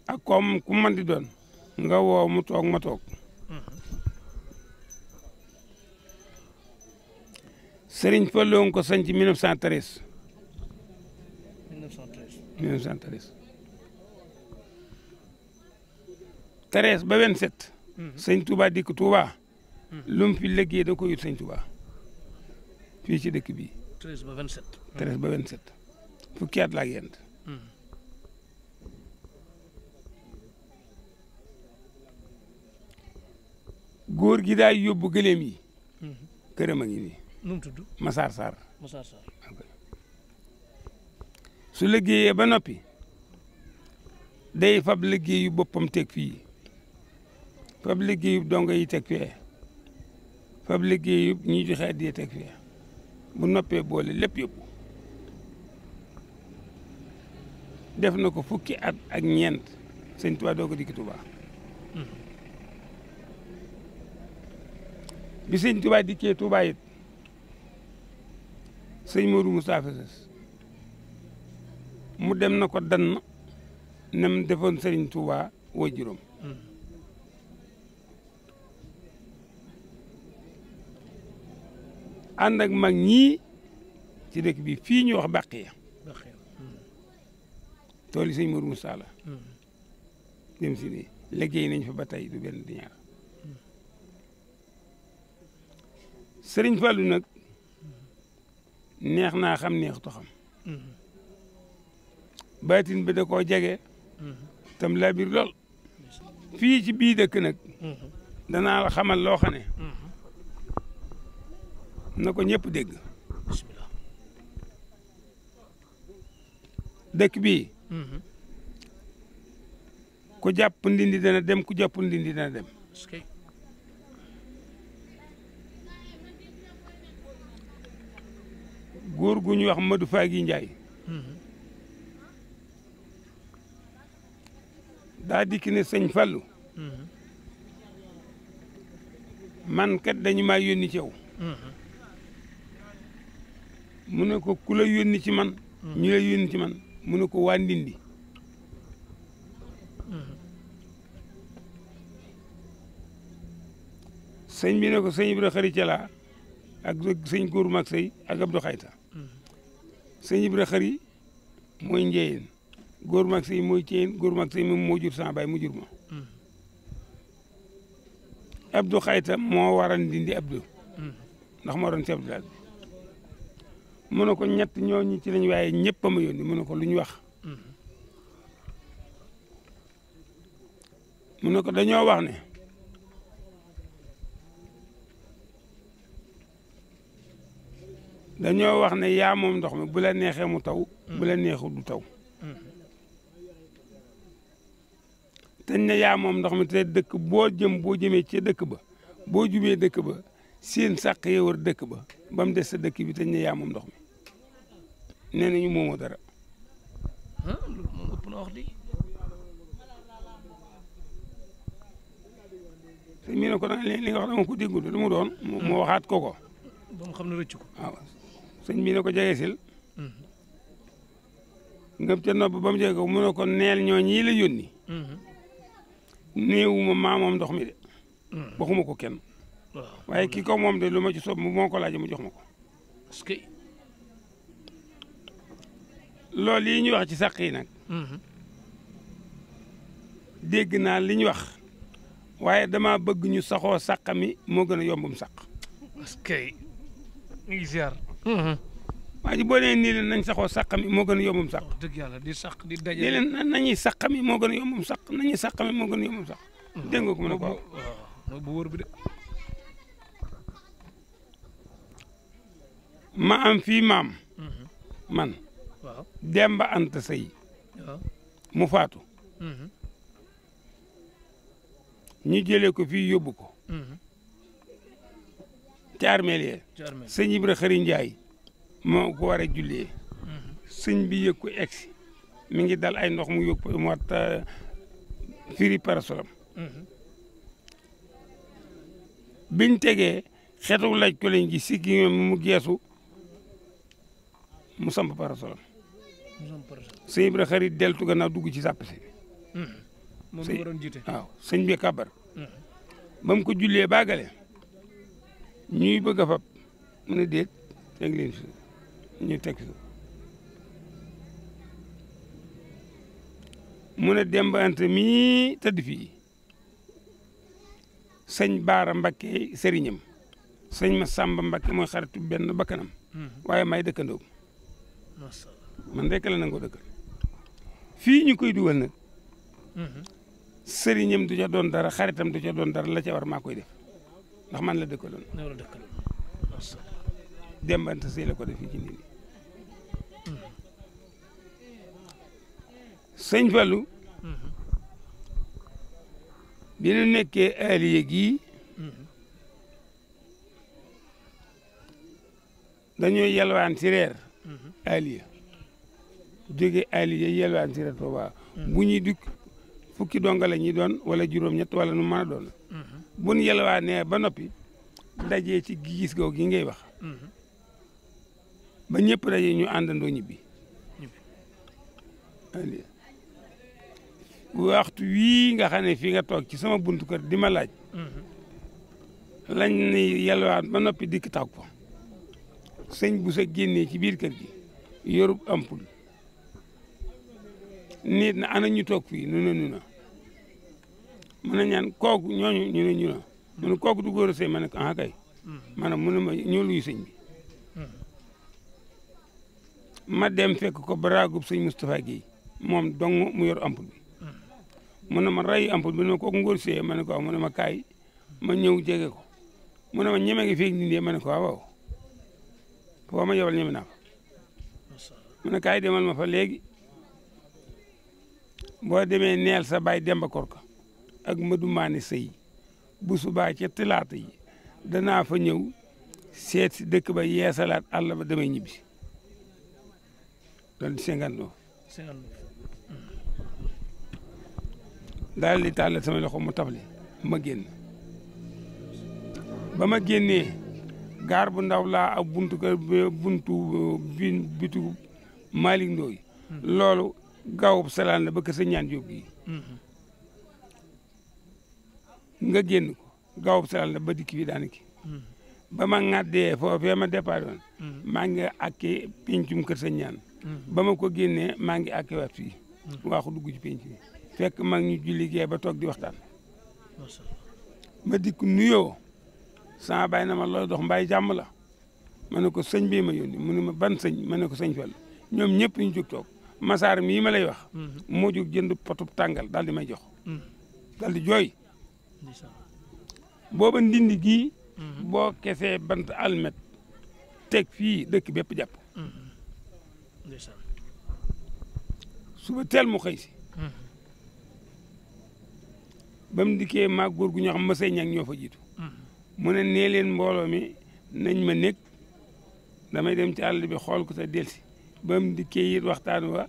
C: ak comme ku man di doon nga woo mu toog ma toog Sëriñ Fallu ko sanc 1913 13 ba 27 sëñ Touba dikk Touba lu mu fi liggéey da ko yut sëñ Touba fii ci dëkk bi
A: 13 ba 27
C: 13 ba 27 fukki at la ak yent góor gi daay yóbbu gëléem yi këram a ngi nii
A: nu mu tudd
C: Massar Sarr
A: Massar Sarr
C: su liggéeyee ba noppi day fab liggéeyu boppam teg fii fab liggéeyu dongo yi teg fee fab liggéeyu ñi joxe addiya teg fee bu noppee boole lépp yóbbu def na ko fukki at ak ñeent sëñ Tuubaa doo ko dikk Tuubaa bi sëñ Tuubaa dikkee Tuubaa it sëñ Modou Moustapha Sess mu dem na ko dann nem defoon sëriñ Tuubaa woo juróom ànd ak mag ñii ci dëkk bi fii ñu wax Baqiya tool yi sëñ Modou Moustapha la dem si nii liggéey nañ fa ba tey du benn di ñaar sëriñ Fallou nag neex naa xam neexutu xam baatin bi da koo jege tam laa biir lool fii ci bii dëkk nag danaa la xamal loo xam ne na ko ñëpp dégg
A: bismillah
C: dëkk bii ku jàpp Ndindi dana dem ku jàpp Ndindi dana dem góor gu ñu wax Madou Fagui Ndiaye daa dikk ne sëñ Fallou man kat dañu maa yónni ci yow mu ne ko ku la yónni ci man ñu la yónni ci man mu ne ko waa Ndindi sëñ bi ne ko sëñ Ibra Xari Cala ak sëñ Góoru Mag Sey ak Abdou Xayta sëñ Ibra Xari mooy Njeyeen Góoru Mag Sey mooy Ceyeen Góoru Mag Sey moom moo jur sama baay mu jur ma Abdou Xayta moo waral Ndindi Abdou ndax moo doon si Abdou Lahat mu ne ko ñett ñooñu ci lañ waaye ñëpp a ma yónni mu ne ko lu ñu wax mu ne ko dañoo wax ne dañoo wax ne yaa moom ndox mi bu la neexee mu taw bu la neexul du taw teñ ne yaa moom ndox mi te dëkk boo jëmee ci dëkk ba boo jubee dëkk ba seen sàq yee war dëkk ba ba mu des sa dëkk bi teñ ne yaa moom ndox mi nee nañu moomoo dara
A: loolu moom ëpp na wax di
C: sëñ bi ne ko li nga wax dama ko déggul lu mu doon mu waxaat ko
A: ba mu xam ne rëcc ko
C: waaw sëñ bi ne ko jege sil ngëp ca nopp ba mu jege ko mu ne ko neel ñoo ñii la yónni néewuma maa moom ndox mi de waxuma ko kenn waaye kii ko moom de lu ma ci soob moo ko laaj mu jox ma ko
A: parce que
C: loolu yi ñuy wax ci sàq yi nag dégg naa li ñu wax waaye dama bëgg ñu saxoo sàq mi moo gën a yombum sàq
A: parce que ñu ngi ziar
C: waa ji boo nee nii leen nañ saxoo sàq mi moo gën a yombum sàq
A: dëgg yàlla di sàq di daje
C: nii leen nañuy sàq mi moo gën a yombum sàq nañuy sàq mi moo gën a yombum sàq dégg nga ko mu ne ko
A: mooy bu wóor bi de
C: ma am fii maam man
A: waaw
C: Demba Anta Sey
A: waaw
C: mu faatu ñu jëlee ko fii yóbbu ko ci armeel yi sëñ Ibra Xari Njaay moo ko war a jullee sëñ bi yëg ko egsi mi ngi dal ay ndox mu yóg mu wat firi parasolam biñ tegee xetu laj ko lañ gi sikki mu geesu mu samp parasolam sëñ Ibra Xari deltu gannaaw dugg ci sàpp si
A: moom la waroon jiite
C: waaw sëñ bi kabar ba mu ko jullee baagale ñuy bëgg a fab mu ne déet teg leen fi ñu teg fi mu ne Demba Anta mii tëdd fii sëñ Baara Mbakke sëriñam sëñ ma Samba Mbakke mooy xaritu benn bakkanam waaye may dëkkandoo man rek la nangoo dëkkal fii ñu koy dugal nag sëriñam du ca doon dara xaritam du ca doon dara la ca war maa koy def ndax man la dëkkaloon Demba Anta Sey la ko def fii ci nit ñi sëñ Fallou bi ñu nekkee aliye gii dañoo yelwaan si reer aliye jóge aliye yelwaan si reer Tuuba bu ñuy dikk fukki donga la ñuy doon wala juróom-ñett wala nu mën a doon bu ñu yelwaanee ba noppi dajee ci gis googu gi ngay wax ba ñëpp dajee ñu àndandoo ñibbi aliye waxtu wii nga xam ne fii nga toog ci sama buntu kër di ma laaj lañ ni yelwaan ba noppi dikk taw ko sëñ bu sa génnee ci biir kër gi yorub ampul nit na ana ñu toog fii nu na mën a ñaan kooku ñooñu ñu na mu ne kooku du góor a sëy ma ne ko ah kay maanaam mu ne ma ñoo luy sëñ bi ma dem fekk ko baraagub sëñ Moustapha Guèye moom dong mu yor ampul bi mu ne ma ray ampul bi ne kooku ngóor see ma ne ko mu ne ma kaay ma ñëw jege ko mu ne ma ñeme ngi feeg nit ma ne ko waaw foo ma yebal ñeme naa fa mu ne kaay demal ma fa léegi boo demee neel sa baay Demba Korka ak Madou Mané Sey bu subaa ca talaata yi danaa fa ñëw seet si dëkk ba yeesalaat àll ba damay ñibbi loolu 59 daal di tàllal sama loxo mu tafli ma génn ba ma génnee gaar bu ndaw laa ak buntu bitu Malick Ndoye loolu gawub salaan la ba kër sa ñaan jóg gi nga génn ko gawub salaan la ba dikk bi daanaki ba ma ŋàddee foofee ma départ woon maa ngi àkkee pencum kër sa ñaan ba ma ko génnee maa ngi àkkee waat fii waaxu dugg ci penc bi fekk mag ñu julli gee ba toog di waxtaan ma dikk nuyoo sama baay na ma looy dox mbaay jàmm la ma ne ko sëñ bii ma yónni mu ne ma ban sëñ ma ne ko sëñ Fall ñoom ñëpp ñu jóg toog masaar mii ma lay wax moo jóg jënd potub tàngal daal di may jox daal di jooy booba ndindi gii boo kesee bant almet teg fii dëkk bépp jàpp suba teel mu xëy si ba mu dikkee maa góor gu ñoo xam ma say ñang ñoo fa jiitu mu ne nee leen mbooloo mi nañ ma nekk damay dem ci àll bi xool ko te delsi ba mu dikkee it waxtaan wa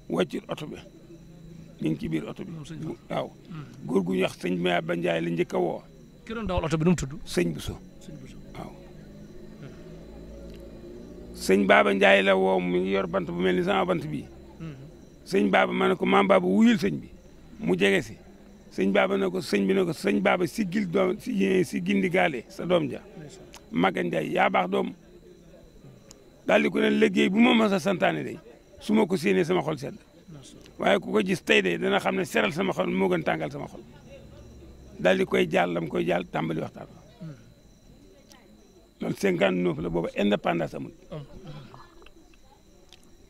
C: wàccul oto bi ñu ngi ci biir oto bi waaw góor gu ñu wax sëñ ma ba Njaay la njëkk a woo
A: ki doon dawal oto bi nu mu tudd
C: sëñ Bousso waaw sëñ Baba Njaay la woo mu ngi yor bant bu mel ni sama bant bii sëñ Baba ma ne ko maam Baba wuyul sëñ bi mu jege si sëñ Baba ne ko sëñ bi ne ko sëñ Baba siggil doom si gindi gaale sa doom ja Maga Njaay yaa baax doom daal di ko ne liggéey bu ma mës a santaane day su ma ko séenee sama xol sedd waaye ku ko gis tey de dana xam ne seral sama xol moo gën tàngal sama xol daal di koy jàll lam koy jàll tàmbali waxtaan loolu 59 la booba indépendance amul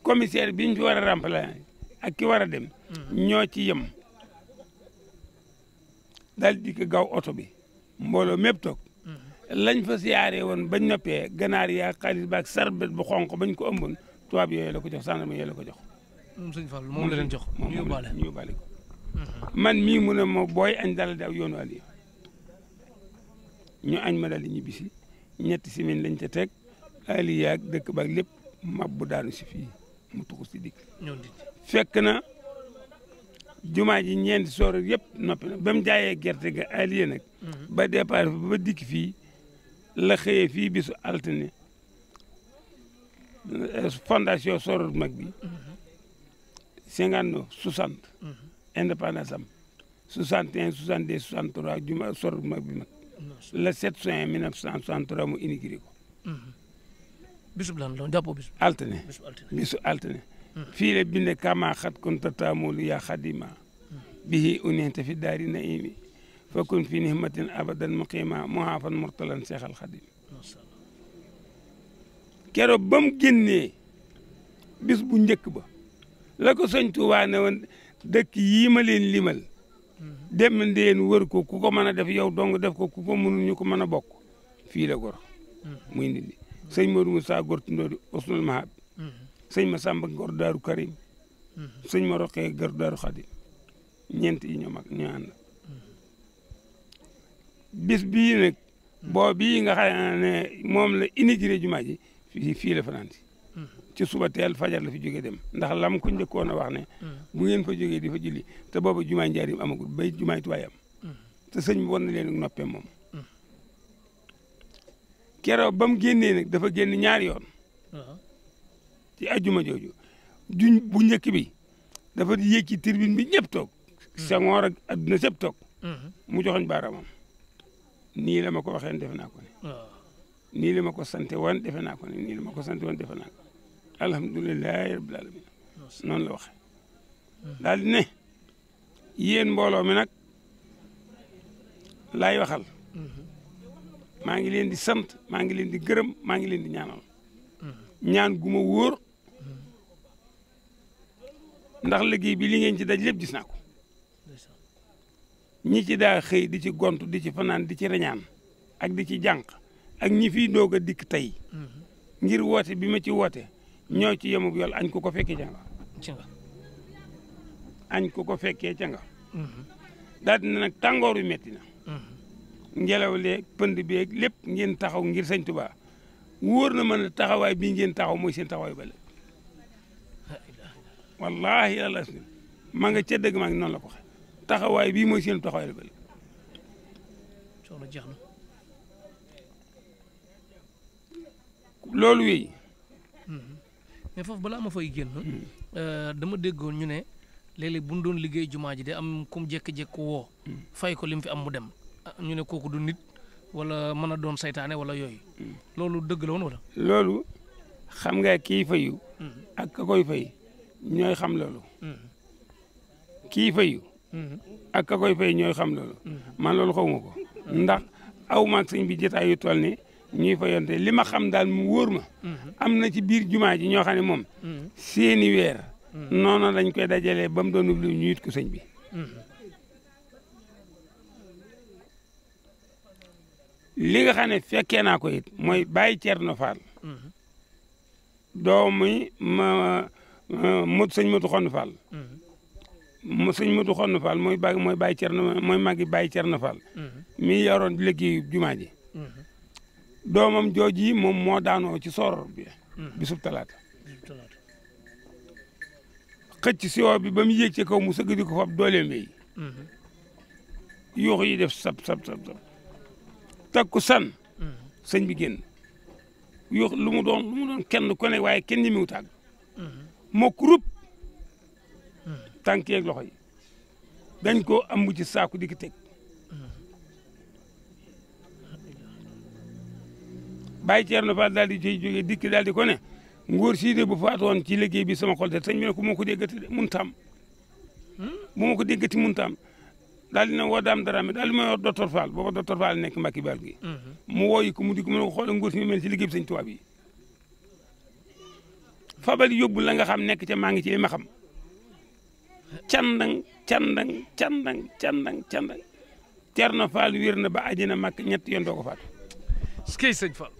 C: commissaire bi ñu fi war a remplacer ak ki war a dem ñoo ci yem daal di ko gaaw oto bi mbooloo mépp toog lañ fa siyaaree woon bañ noppee ganaar yaa xaalis baak sarbet bu xonq bañ ko ëmboon tubaab yooyu la ko jox gendarme yooyu la ko jox
A: moom sëñ Fall moom la leen jox ñu yóbbaale
C: ko man mii mu ne ma booy añ dal daw yoonu Aliou ñu añ ma daal di ñibbisi ñetti semaine lañ ca teg aliyaag dëkk baag lépp mab bu daanu si fii mu tuxu si dikk fekk na jumaa ji ñeenti soor yëpp noppi na ba mu jaayee gerte ga aliya nag ba départ ba dikk fii la xëyee fii bisu altine fondation soor mag bi 59 60 indépendance am 61 62 63 juma soor mag bi mag le 7 juin 1963 mu inauguré ko.
A: bisub lan la jàppoo bisub.
C: altine bisu altine. fii la binde kama xat kunta taamulu yaa xadima bihi unita fi daari naimi fakun fi nihmatin abadan muqima muhaafan murtalan seexal xadim keroog ba mu génnee bis bu njëkk ba la ko sëñ Tuubaa ne woon dëkk yii ma leen limal dem ndeen wër ko ku ko mën a def yow dong def ko ku ko mënul ñu ko mën a bokk fii la gor muy nit ñi sëñ Modou Moussa gor tundoori Usnul Mahab sëñ ma Samba gor Daaru Karim sëñ ma Roqee gor Daaru Xadim ñeent yi ñoo mag ñoo ànd bis bii nag boo bii nga xam ne moom la inauguré jumaa ji fii la fanaan si ci suba teel fajar la fi jógee dem ndax lam ko njëkkoon a wax ne bu ngeen fa jógee di fa julli te booba jumaa Njaaréem amagul bay jumaa Tuubaa am te sëñ bi war na leen noppee moom keroog ba mu génnee nag dafa génn ñaari yoon ci ajjuma jooju juñ bu njëkk bi dafa yéeg ci tribune bi ñëpp toog Senghor ak adduna sëpp toog mu joxoñ baaraamam nii la ma ko waxee defe naa ko ne nii la ma ko sante woon defe naa ko ne nii la ma ko sante woon defe naa ko alhamdulilahi rabbil alamin noonu la waxe daal di ne yéen mbooloo mi nag laay waxal maa ngi leen di sant maa ngi leen di gërëm maa ngi leen di ñaanal ñaan gu ma wóor ndax liggéey bi li ngeen ci daj lépp gis naa ko ñi ci daa xëy di ci gont di ci fanaan di ci reñaan ak di ci jànq ak ñi fiy doog a dikk tey ngir woote bi ma ci woote ñoo ci yemub yool añ ko ko fekkee ca nga añ ko ko fekkee ca nga daal dina nag tàngoor wi metti na ngelaw leeg pënd beeg lépp ngeen taxaw ngir sëñ Tuubaa wóor na mën a taxawaay bii ngeen taxaw mooy seen taxawaay ba la wallahi yàlla ma nga ca dëgg maa ngi noonu la ko waxee taxawaay bii mooy seen taxawaay ba la loolu wéy
A: mais foofu balaa ma fay génn dama déggoon ñu ne léeg-léeg bu ñu doon liggéey jumaa ji de am kum jékki-jékki woo fay ko li mu fi am mu dem ñu ne kooku du nit wala mën a doon saytaane wala yooyu loolu dëgg la woon wala
C: loolu xam nga kii fayu ak ka koy fay ñooy xam loolu kii fayu ak ka koy fay ñooy xam loolu man loolu xawma ko ndax aw maag sëñ bi jotaay yu toll ni ñuy fayonte li ma xam daal mu wóor ma am na ci biir jumaa ji ñoo xam ne moom seeni weer noonu lañ koy dajalee ba mu doon lu ñu yit ko sëñ bi li nga xam ne fekkee naa ko it mooy Baye Thierno Fall doomu sëñ Modou Xonn Fall sëñ Modou Xonn Fall mooy Baye Thierno mooy magi Baye Thierno Fall mi yoroon liggéeyu jumaa ji doomam jooji moom moo daanoo ci soror bi bisub talaata xëcc siwo bi ba mu yéeg ci kaw mu sëgg di ko fab dooleem yi yuux yi def sab takku san sëñ bi génn yuux lu mu doon kenn ku ne waaye kenn ñi mu tàgg moo kurub tànk yeeg loxo yi dañ ko am ci saaku di ko teg Baye Thierno Fall daal di ciy jógee dikk daal di ko ne ngóor sii de bu faatoon ci liggéey bi sama xol te sëñ bi ne ko moo ko déggati de mun taam bu ma ko déggati mun taam daal di ne woo daam dara mi daal di may wax docteur Fall booba docteur Fall nekk Mbacke Baal gi mu wooyi ko mu di ko mu ne ko xoolal ngóor si mi mel ci liggéey bi sëñ Tuubaa bi fabal yóbbu la nga xam nekk ca maa ngi ci li ma xam candang Thierno Fall wér na ba àjjana màkk ñett yoon doo ko faatu
A: skey sëñ Fall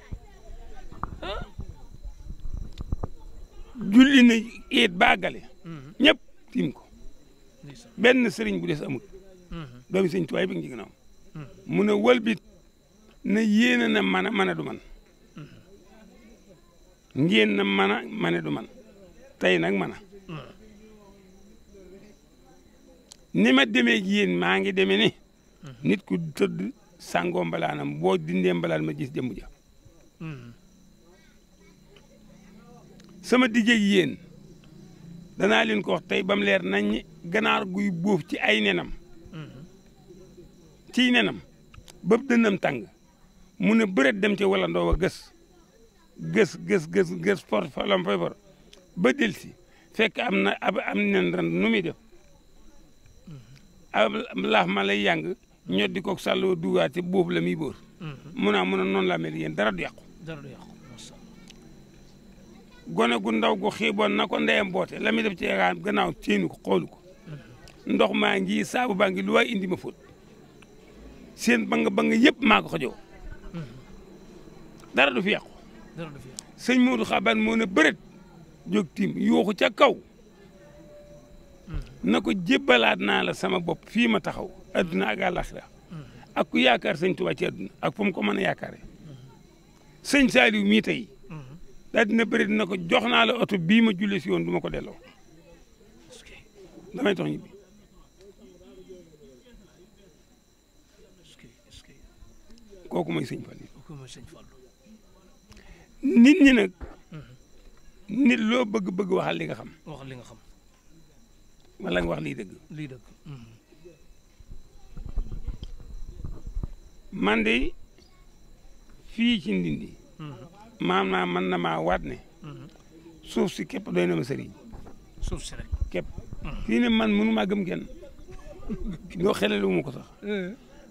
C: julli na it baagale ñëpp tiim ko benn sëriñ bu des amul doomi sëñ Tuubaa bi ngi ginnaaw mu ne wëlbit na yéene na mën a du man ngeen na mën a du man tey nag mën a ni ma demee ak yéen maa ngi demee ni nit ku tëdd sangoo mbalaanam boo dindee mbalaan ma gis jëmm ja sama diggeeg yéen danaa leen ko wax tey ba mu leer nañ ganaar guy bóof ci ay nenam ciy nenam ba dënnam tàng mu ne bëreet dem ci wala ndoo wa gës for falam fay for ba delsi fekk am nen ren nu muy def laaf ma lay yàng ñot di ko sàlloo dugaat ci boobu la muy bóor mun a noonu laa mel yéen dara du yàqu gone gu ndaw gu xiiboon na ko ndeyam boote la muy def ci gannaaw séenu ko xoolu ko ndox maa ngi saabu baa ngi lu waay indi ma fóot seen banga yëpp maa ko xajoo dara du fi yàqu sëñ Modou Xaban moo ne bëret jóg tiim yooxu ca kaw na ko jébbalaat naa la sama bopp fii ma taxaw adduna ak àlaxira ak ku yaakaar sëñ Tuubaa ci adduna ak fu mu ko mën a yaakaare sëñ Saliou mii tey daal dina bëri dina ko jox naa la oto bii ma jullee si yoon du ma ko delloo damay tax ñibbi kooku mooy sëñ Fallu nit ñi nag nit loo bëgg waxal li nga xam wala nga wax lii dëgg man de fii ci Ndindi maanaam man na maa waat ne suuf si képp doy na ma sëriñ
A: suuf si rek
C: képp fii ne man mënu maa gëm kenn doo xelelu mu ko sax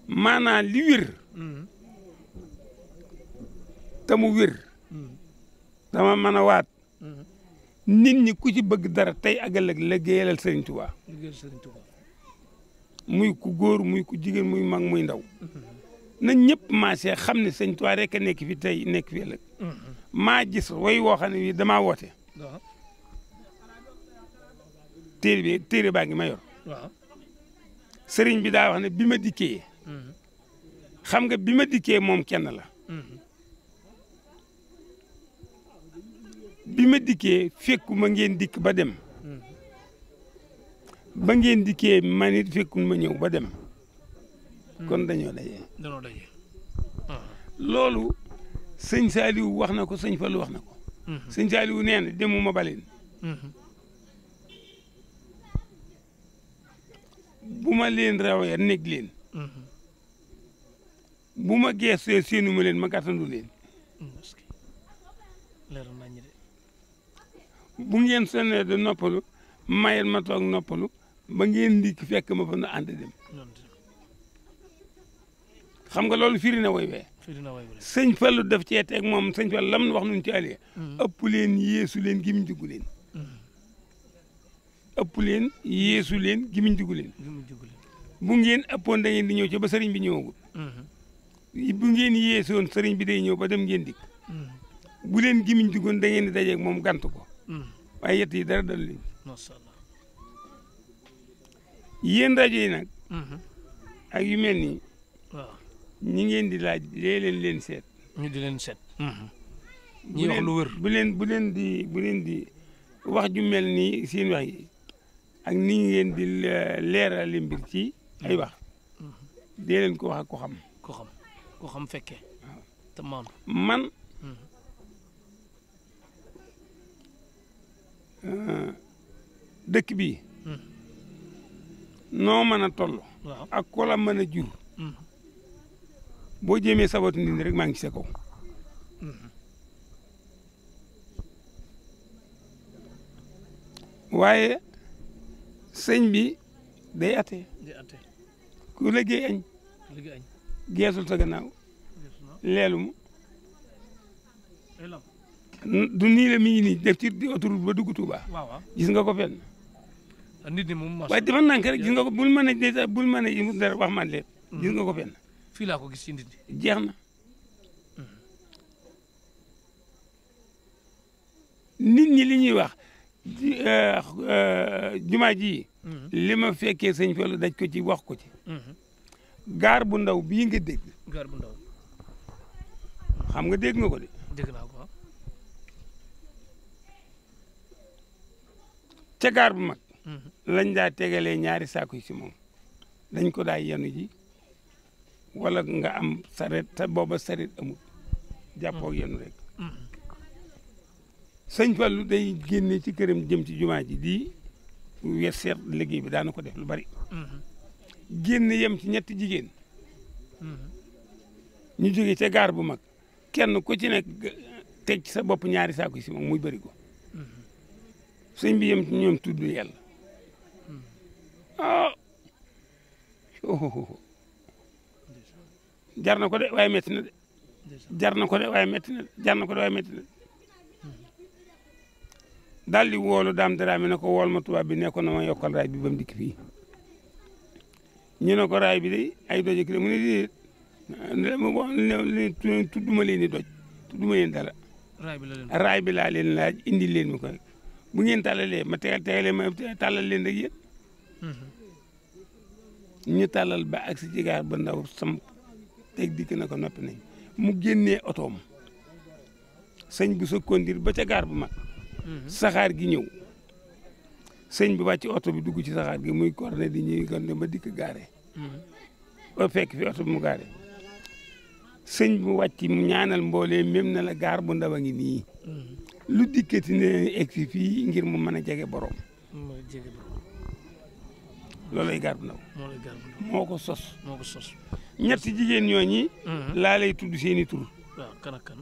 C: maanaam li wér te mu wér dama mën a waat nit ñi ku ci bëgg dara tey ak ëllëg liggéeyalal Sëriñ Tuubaa muy ku góor muy ku jigéen muy mag muy ndaw na ñëpp maasee xam ne Sëriñ Tuubaa rek a nekk fi tey nekk fi ëllëg maa gis way woo xam ne bii damaa woote téere baa ngi ma yor sëriñ bi daa wax ne bi ma dikkee xam nga bi ma dikkee moom kenn la bi ma dikkee fekkuma ngeen dikk ba dem ba ngeen dikkee man it fekkul ma ñëw ba dem kon dañoo daje loolu sëñ Saliou wax na ko sëñ Fallu wax na ko sëñ Saliou nee na demuma baleen bu ma leen rawee nekk leen bu ma geesee seenu ma leen ma gàttandu leen bu ngeen sonnee de noppalu mayel ma toog noppalu ba ngeen dikk fekk ma fa na ànd dem xam nga loolu firi na woy wee sëñ Fallu def cee teg moom sëñ Fallu lam wax nuñ ci alee ëpp leen yeesu leen gimiñ jugu leen ëpp leen yeesu leen gimiñ jugu leen bu ngeen ëppoon da ngeen di ñëw ci ba sëriñ bi ñëwagul bu ngeen yeesoon sëriñ bi day ñëw ba dem ngeen dikk bu leen gimiñ jugoon da ngeen di dajeeg moom gant ko waaye yett yi dara dal leen yéen rajo yi nag ak yu mel nii ñi ngeen di laaj leen seet
A: ñu di leen seet ñi wax lu wër
C: bu leen di wax ju mel nii seen wax yi ak ni ngeen di leerali mbir ci ay wax dee leen ko wax ak
A: ko xam fekkee te
C: man dëkk bi noo mën a toll ak ko la mën a jur boo jéemee sabatu Ndindi rek maa ngi ci sa kaw waaye sëñ bi day ate ku liggéey añ geesul sa gannaaw leelu mu du nii la mi ngi nii def ci autoroute ba dugg Touba gis nga ko fenn
A: nit ñi moom
C: waaye dafa nànk rek gis nga ko bul mën a dara wax man leen gis nga ko fenn
A: fii laa ko gis ci nit ñi
C: jeex na nit ñi li ñuy wax jumaa ji li ma fekkee sëñ Fallu daj ko ci wax ko ci gaar bu ndaw bii nga dégg
A: gaar bu ndaw
C: xam nga dégg nga ko de.
A: dégg naa ko.
C: ca gaar bu mag. lañ daa tegalee ñaari saako yi si moom dañ ko daa yenu ji wala nga am saret te booba saret amul jàppoo ak yenu rek. sëñ Fallu day génne ci këram jëm ci jumaa ji di weer seet liggéey bi daana ko def lu bari. génn yem ci ñetti jigéen. ñu jóge ca gaar bu mag kenn ku ci nekk teg ci sa bopp ñaari saako yi si moom muy bëri ko. sëñ bi yem ci ñoom tudd yàlla. ah jar na ko de waaye métti na de. jar na ko de waaye métti na de jar na ko de waaye métti na de. daal di woolu daam dara mi ne ko wool ma tubaab bi ne ko na ma yokkal raay bi ba mu dikk fii ñu ne ko raay bi de ay doj ak mu ne déedéet tudduma leen di doj tudduma leen dara. raay bi laa leen laaj indi leen mi ko rek bu ngeen tàllalee ma tegalee ma tàllal leen rek yéen. ñu tàllal ba ak si jigaar ba ndaw sam teg dikk na ko noppi nañ mu génnee otoom sëñ bu sa kondir ba ca gaar bu mag. saxaar gi ñëw sëñ bi wàcc oto bi dugg ci saxaar gi muy corne di ñuy corne ba dikk gaare. ba fekk fi oto bi mu gaare sëñ bi wàcc mu ñaanal mboolee même na la gaar bu ndaw a ngi nii. lu dikkati ne egg si fii ngir mu mën a jege borom. loolay gaar bu ndaw. moo ko sos. ñetti jigéen ñooñi. laa lay tudd seeni tur.
A: waaw kan ak kan.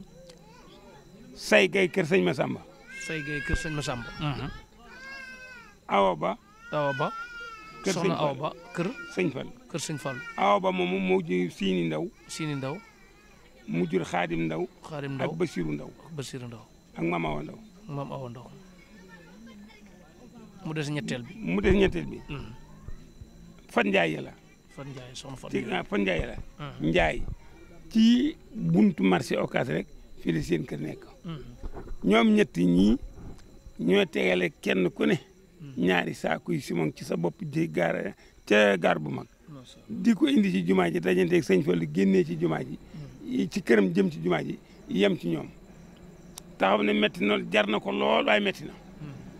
C: say gay kër sëñ Masamba.
A: say gay kër sëñ Masamba.
C: Awa Ba.
A: Awa Ba.
C: kër
A: soxna Awa Ba kër.
C: sëñ Fall.
A: kër sëñ Fall.
C: Awa Ba moomu moo jur Siini Ndaw.
A: Siini Ndaw.
C: mu jur Xaadim Ndaw.
A: Xaadim Ndaw
C: ak Basiru Ndaw.
A: Basiru Ndaw.
C: ak Maam Awa Ndaw.
A: Maam Awa Ndaw. mu des ñetteel bi.
C: mu des ñetteel bi. Fan Njaay la.
A: Fan Njaay soxna Fan
C: ci
A: Njaay.
C: Fan Njaay la. Njaay ci buntu marché Ocass rek fii la seen kër nekk. ñoom ñetti ñii ñoo tegale kenn ku ne. ñaari saako yi si moom ci sa bopp ji gaar ca gaar bu mag. di ko indi ci jumaa ji dajanteeg sëñ Fallu génnee ci jumaa ji. ci këram jëm ci jumaa ji yem ci ñoom. taxaw ne métti na jar na ko lool waaye métti na.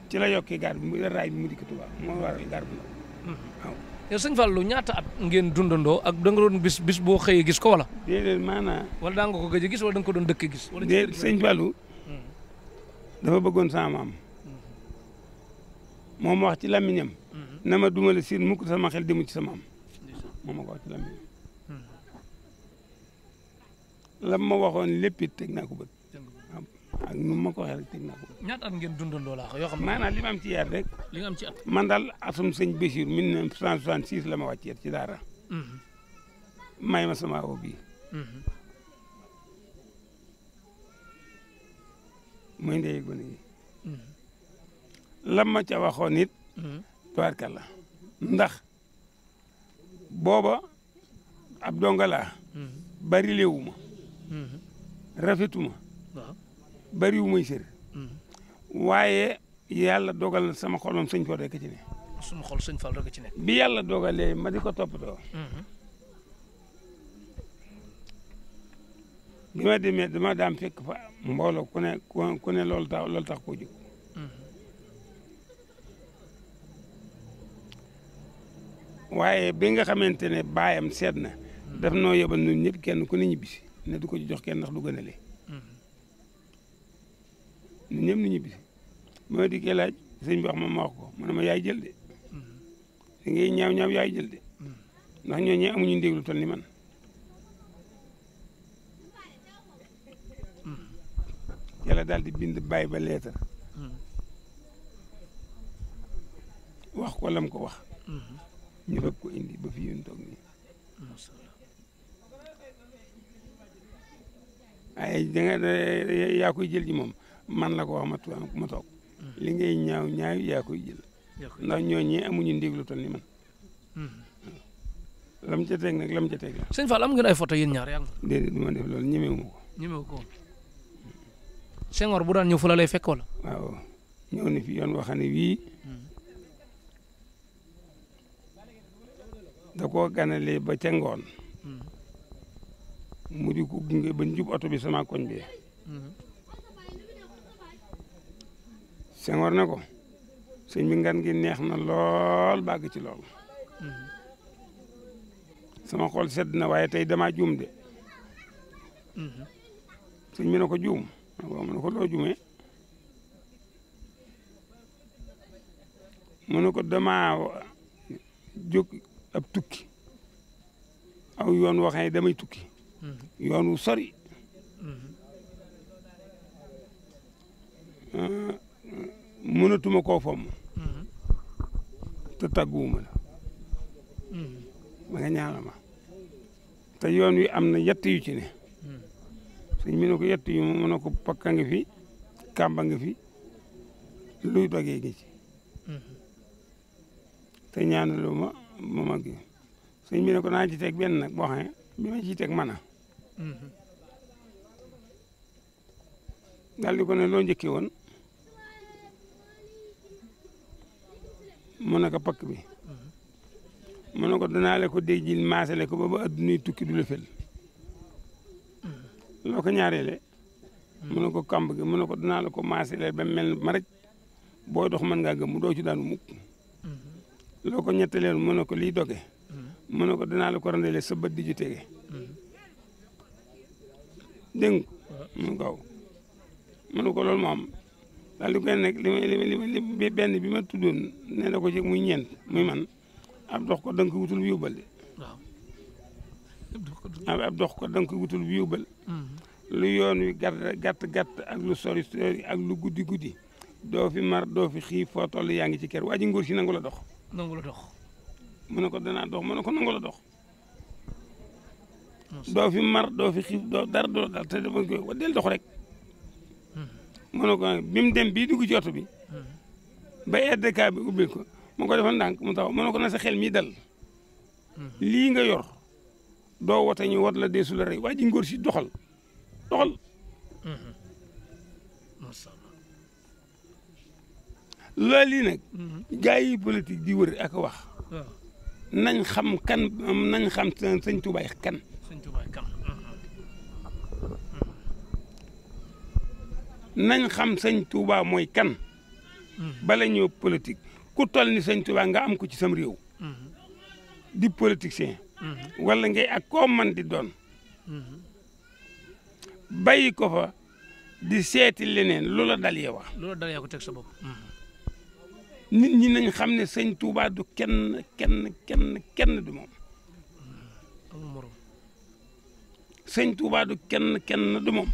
C: ci la yokkee gaar bi raay bi mu dikk Tuubaa moo waral gaar bu ndaw. waaw.
A: yow sëñ Fallou ñaata at ngeen dundandoo ak da nga doon bis boo xëyee gis ko wala.
C: déedéet maanaam.
A: wala daa nga ko gëj a gis wala da nga ko doon dëkk gis. wala
C: déedéet sëñ Fallou dafa bëggoon sama maam. moom wax ci làmmiñam na ma duma la siin mukk sama xel demu ci sama maam. moom ma ko wax ci làmmiñam. la ma waxoon lépp it teg naa ko bët. ak nu ma ko waxee rek teg naa ko bët.
A: ñaata at ngeen dundandoo laa yoo xam ne.
C: maanaam li ma am ci yaat rek.
A: li nga am ci at.
C: man daal atum sëñ Bachir 1966 la ma wàcceet ci daara. may ma sama awo bii. muy ndey gone yi. lam ma ca waxoon it. tubaarkalla ndax booba ab donga laa. bari léewuma. rafetuma.
A: waaw
C: bariwumay sër. waaye yàlla dogal na sama xolom sëñ Fall rek ci ne.
A: sunu xol sëñ Fall rek ci nekk.
C: bi yàlla dogalee ma di ko toppatoo. bi ma demee dama daam fekk fa mbooloo ku ne loolu tax koo jóg. waaye bi nga xamante ne baayam seet na. daf noo yebal ñun ñëpp kenn ku ne ñibbisi ne du ko ci jox kenn ndax du gënale. ñun ñëpp ñu ñibbisi ma dikkee laaj sëñ bi wax ma wax ko mu ne ma yaay jël de. da ngay ñaaw yaay jël de. ndax ñooñu amuñu ndéglu toll ni man. yàlla daal di bind bàyyi ba leetar. wax ko lam ko wax. ñu fekk ko indi ba fii ñu toog nii. waaye yaa koy jël ci moom man la ko wax ma toog. li ngay ñaaw yaa koy jël. ndax ñooñu amuñu ndéglu toll ni man. lam ca teg nag lam ca teg la.
A: sëñ Fall am ngeen ay photo yéen ñaar yaa ngi ko.
C: déedéet du ma def loolu ñemewu ma ko.
A: ñemewu ko woon. Senghor bu daan ñëw fu la lay fekk wala.
C: waaw ñëw na fi yoon wax ne wii. da koo ganalee ba ca ngoon. mu di ko gunge ba njub oto bi sama koñ bi Senghor na ko sëñ bi ngan gi neex na lool bàgg ci lool sama xol sedd na waaye tey damaa juum de sëñ bi ne ko juum waaw mu ne ko loo juumee mu ne ko damaa jóg ab tukki aw yoon woo xam ne damay tukki yoon wu sori mënatuma koo fomm te tàgguwuma la ba nga ñaala ma te yoon wi am na yett yu ci ne sëñ mi ne ko yett yu mu ne ko pakka nga fi kàmba nga fi luy dogee ngi ci te ñaanaloo ma ma gi sëñ bi ne ko naa ci teg benn nag boo xam ne bi ma ciy teg mën a daal di ko ne loo njëkkee woon mu ne ko pakk bi mu ne ko danaa la ko déjjil maasale ko ba addunay tukki du la fel loo ko ñaareele mu ne ko kamb gi mu ne ko danaa la ko maasale ba mel ma rek booy dox mën ngaa gëm mu doo ci daanu mukk loo ko ñetteleen mu ne ko liy doge mu ne ko danaa la ko randale sa bët di ju tege dégg nga mu gaw mu ne ko loolu moo am daal di koy nekk li benn bi ma tuddoon ne la ko ci muy ñeent muy man ab dox ko da nga ko wutul bi yóbbal de ab dox ko da nga ko wutul bi yóbbal lu yoon wi gàtt ak lu sori sori ak lu guddi guddi doo fi mar doo fi xiif foo toll yaa ngi ci kër waa ji ngóor si nangu la dox mu ne ko danaa dox mu ne ko nangu la dox doo fi mar doo fi xiif doo dara doo dal te dama koy del dox rek mu ne ko bi mu dem bii dugg ci oto bi ba RDK bi ubbil ko mu ko defal ndànk mu taxaw mu ne ko na sa xel mii dal lii nga yor doo wote ñu wot la deesu la rey waa ji ngóor si doxal loolu lii nag gars yi politique di wër ak wax nañ xam kan nañ xam sëñ Tuubaa kan nañ xam sëñ Tuubaa mooy kan bala ñëw politique ku toll ni sëñ Tuubaa nga am ko ci sam réew di politicien wala ngay ak koo man di doon bàyyi ko fa di seeti leneen loola dal yeewa
A: ko teg sa bopp
C: nit ñi nañ xam ne sëñ Tuubaa du kenn du moom sëñ Tuubaa du kenn du moom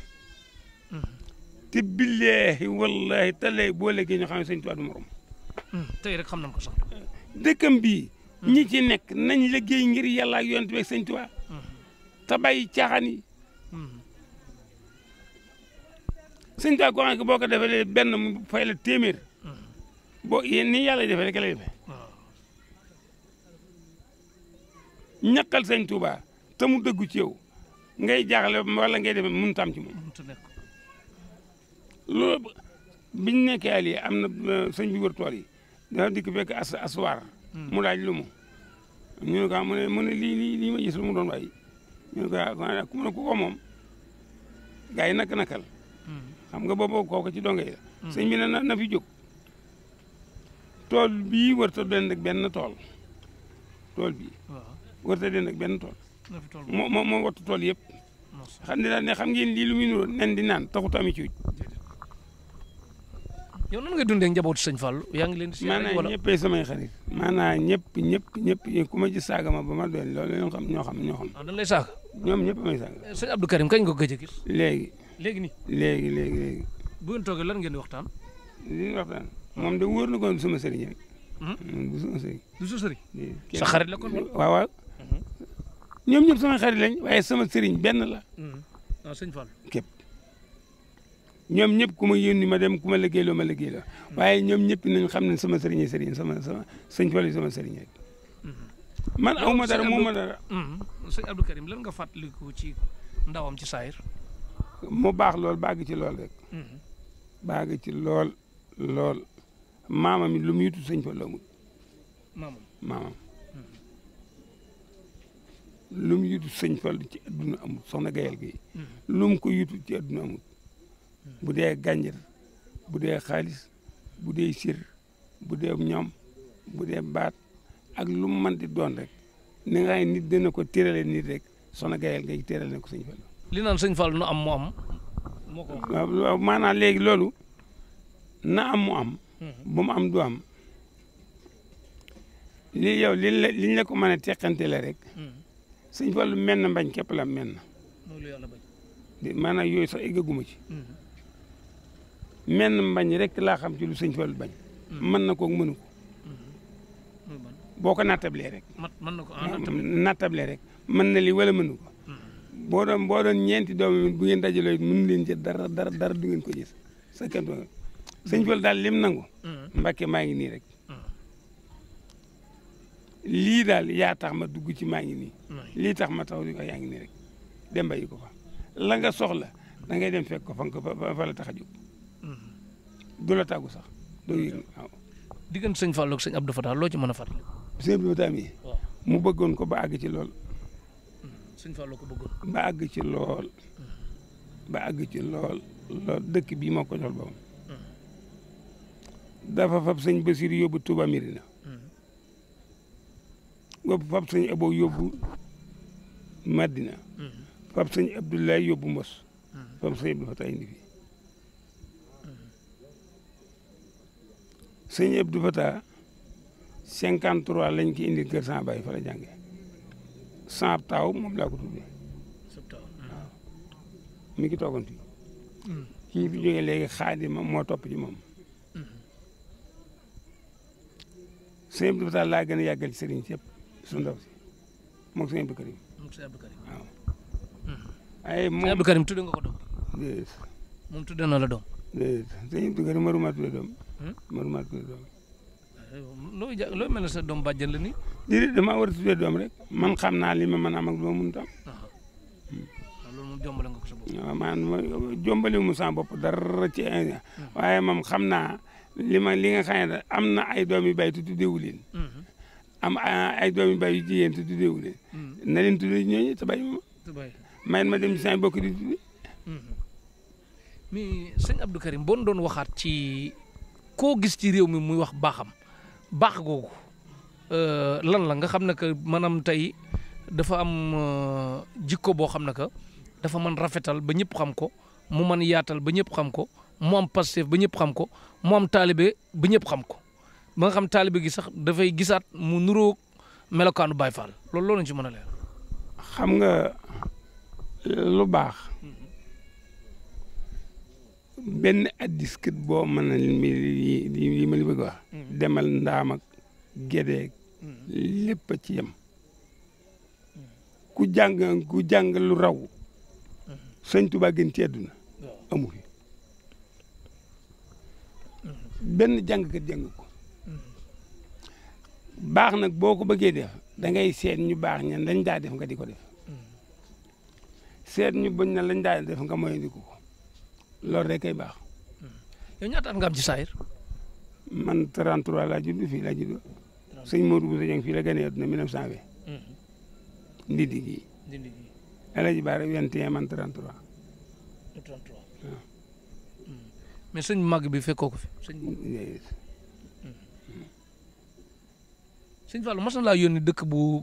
C: te billaahi wallaahi talay boo léegi ñoo xam ne sëñ Tuubaa du morom
A: tey rek xam nañ ko sax
C: dëkkam bii ñi ci nekk nañ liggéey ngir yàlla ak yonent bi ak sëñ Tuubaa te bàyyi caaxaan yi sëñ Tuubaa ko xam ne boo ko defee benn mu fay la téeméer boo yéen ni yàlla defee rek lay defee ñaqal sëñ Tuubaa te mu dëggu ci yow ngay jaaxle wala ngay defee mënut a am ci moom loolu biñ nekkee ali am na sëñ bi wër tool yi dafa dikk fekk aswaar mu laaj lu mu ñu ne ko mu ne lii ma gis lu mu doon waay ñu ne ko ku ko moom gars yi nakal xam nga boobu kooku ci donge yi la sëñ bi ne na fi jóg tool bii warta den ak benn tool bii warta den ak benn tool moo wattu tool yëpp xam ne xam ngeen lii lu muy nuroo nen di naan taxut ami cuuj
A: yow nan ngay dundee ak njabootu sëñ Fallou yaa ngi leen di
C: maanaam ñëppay samay xarit maanaam ñëpp ku ma ci saaga ma ba ma doon loolu ñoo xam
A: dañ lay saaga
C: ñoom ñëpp may saaga
A: sëñ Abdou Karim kañ nga ko gëj a gis
C: léegi
A: nii
C: léegi
A: bu ngeen toogee lan ngeen di waxtaan
C: moom de wóor na ko du sama sëriñ rek du sama sëriñ
A: du sa sëriñ sa xarit la kon
C: waaw ñoom ñëpp sama xarit lañ waaye sama sëriñ benn la
A: waaw sëñ Fallou
C: képp ñoom ñëpp ku ma yónni ma dem ku ma liggéeyloo ma liggéeyloo waaye ñoom ñëpp nañ xam ne sama sëriñ sama sëñ Fallou sama sëriñ rek man aw ma dara moom ma dara
A: sëñ Abdou Karim lan nga fàttaliku ci ndawam ci saayir
C: mu baax lool bàgg ci lool rek bàgg ci lool maamam mi lu mu yutu sëñ Fallou amul maamam lu mu yutu sëñ Fallu ci adduna amul soxna Gayel gi lu mu ko yutu ci adduna amul bu dee gànjar bu dee xaalis bu dee sir bu dee ñoom bu dee baat ak lu mu mën di doon rek ni nga nit dana ko térale nit rek soxna Gayel gi térale na ko sëñ Fallu
A: li naan sëñ Fallu na am mu am moo ko wax.
C: waaw maanaam léegi loolu na am mu am bu mu am du am lii yow liñ la ko mën a teqante la rek sëñ Fallu mel na mbañ képp la mel na maanaam yooyu sax eggaguma ci mel na mbañ rek laa xam ci lu sëñ Fallu bañ mën na ko mënu ko boo ko nattablee rek
A: mën na ko
C: nattablee rek mën na li wala mënu ko boo doon ñeenti doom bu ngeen dajaloo mënu leen ci dara du ngeen ko gis sa kanto sëñ Fallu daal lim nangu Mbàkke maa ngi nii rek lii daal yaa tax ma dugg ci maa ngi nii lii tax ma tax di ko yaa ngi nii rek dem bàyyi ko fa la nga soxla da ngay dem fekk ko fa la tax a jóg du la tàggu sax doo yëg waaw
A: diggante sëñ Fallu ak sëñ Abdou Fatah loo ci mën a fàttali
C: sëñ Abdou Fatah mi mu bëggoon ko ba àgg ci lool
A: sëñ Fallu ko bëggoon
C: ba àgg ci lool ba àgg ci lool dëkk bii moo ko jox boppam dafa fab sëñ Basiru yóbbu Touba Mirina fab sëñ Abo yóbbu Madina fab sëñ Abdoulaye yóbbu Mbos fab sëñ Abdou Fatah indi fii sëñ Abdou Fatah 53 lañ ko indi kër sama baay fa la jàngee sans taaw moom laa ko tuddee waaw mi ngi toogoon fii kii fi jógee léegi Xaadima moo topp ci moom sëñ Abdou Fatah laa gën a yàggal ci sëriñ si yëpp su ndaw si moom sëñ Abdou Karim waaw ay moom
A: sëñ Abdou Karim tudde nga ko doom
C: déedéet
A: moom tudde na la doom
C: déedéet sëñ Abdou Karim maruma tudde doom maruma tudde doom
A: looy mel ne sa doom bàjjen la nii
C: déedéet damaa war a tuddee doom rek man xam naa li ma mën a am ak lu ma mënut a am
A: loolu moom jombale nga ko sa bopp
C: waaw man jombale mu sama bopp dara ci waaye moom xam naa li nga xam ne am na ay doom yu bay te tuddeewu leen am ay doom yu bay yu jigéen te tuddeewu leen na leen tuddee ñooñu te bàyyi ma ma dem ci sama bokk di tudde
A: mais sëñ Abdou Karim boo doon waxaat ci koo gis ci réew mi muy wax baaxam baax googu lan la nga xam ne que maanaam tey dafa am jikko boo xam ne que dafa mën rafetal ba ñëpp xam ko mu mën yaatal ba ñëpp xam ko mu am Pastef ba ñëpp xam ko mu am taalibe ba ñëpp xam ko ba nga xam taalibe gi sax dafay gisaat mu nuróo melokaanu Baay Faal loolu lañ ci mën a leer.
C: xam nga lu baax benn addis kët boo mën a li ma li bëgg wax demal ndaam ak gédeeg lépp a ci yem ku jàng lu raw sëñ Tuubaa gën ci àdduna amu fi benn jàngkat jàng ko baax nag boo ko bëggee def da ngay seet ñu baax ñan lañ daa def nga di ko def seet ñu bañ na lañ daa def nga moyandiku ko loolu rek kay baax.
A: yow ñaata at nga am ci saayir.
C: man 33 laa judd fii laa judd. sëñ Modou Bousso Dieng fii la gane àdduna 1920. Ndindi gii.
A: Ndindi gii.
C: El Hadj Baara 21 man 33.
A: 33
C: waaw.
A: mais sëñ màgg bi fekkoo ko fi. sëñ Fallou mas na laa yónni dëkk bu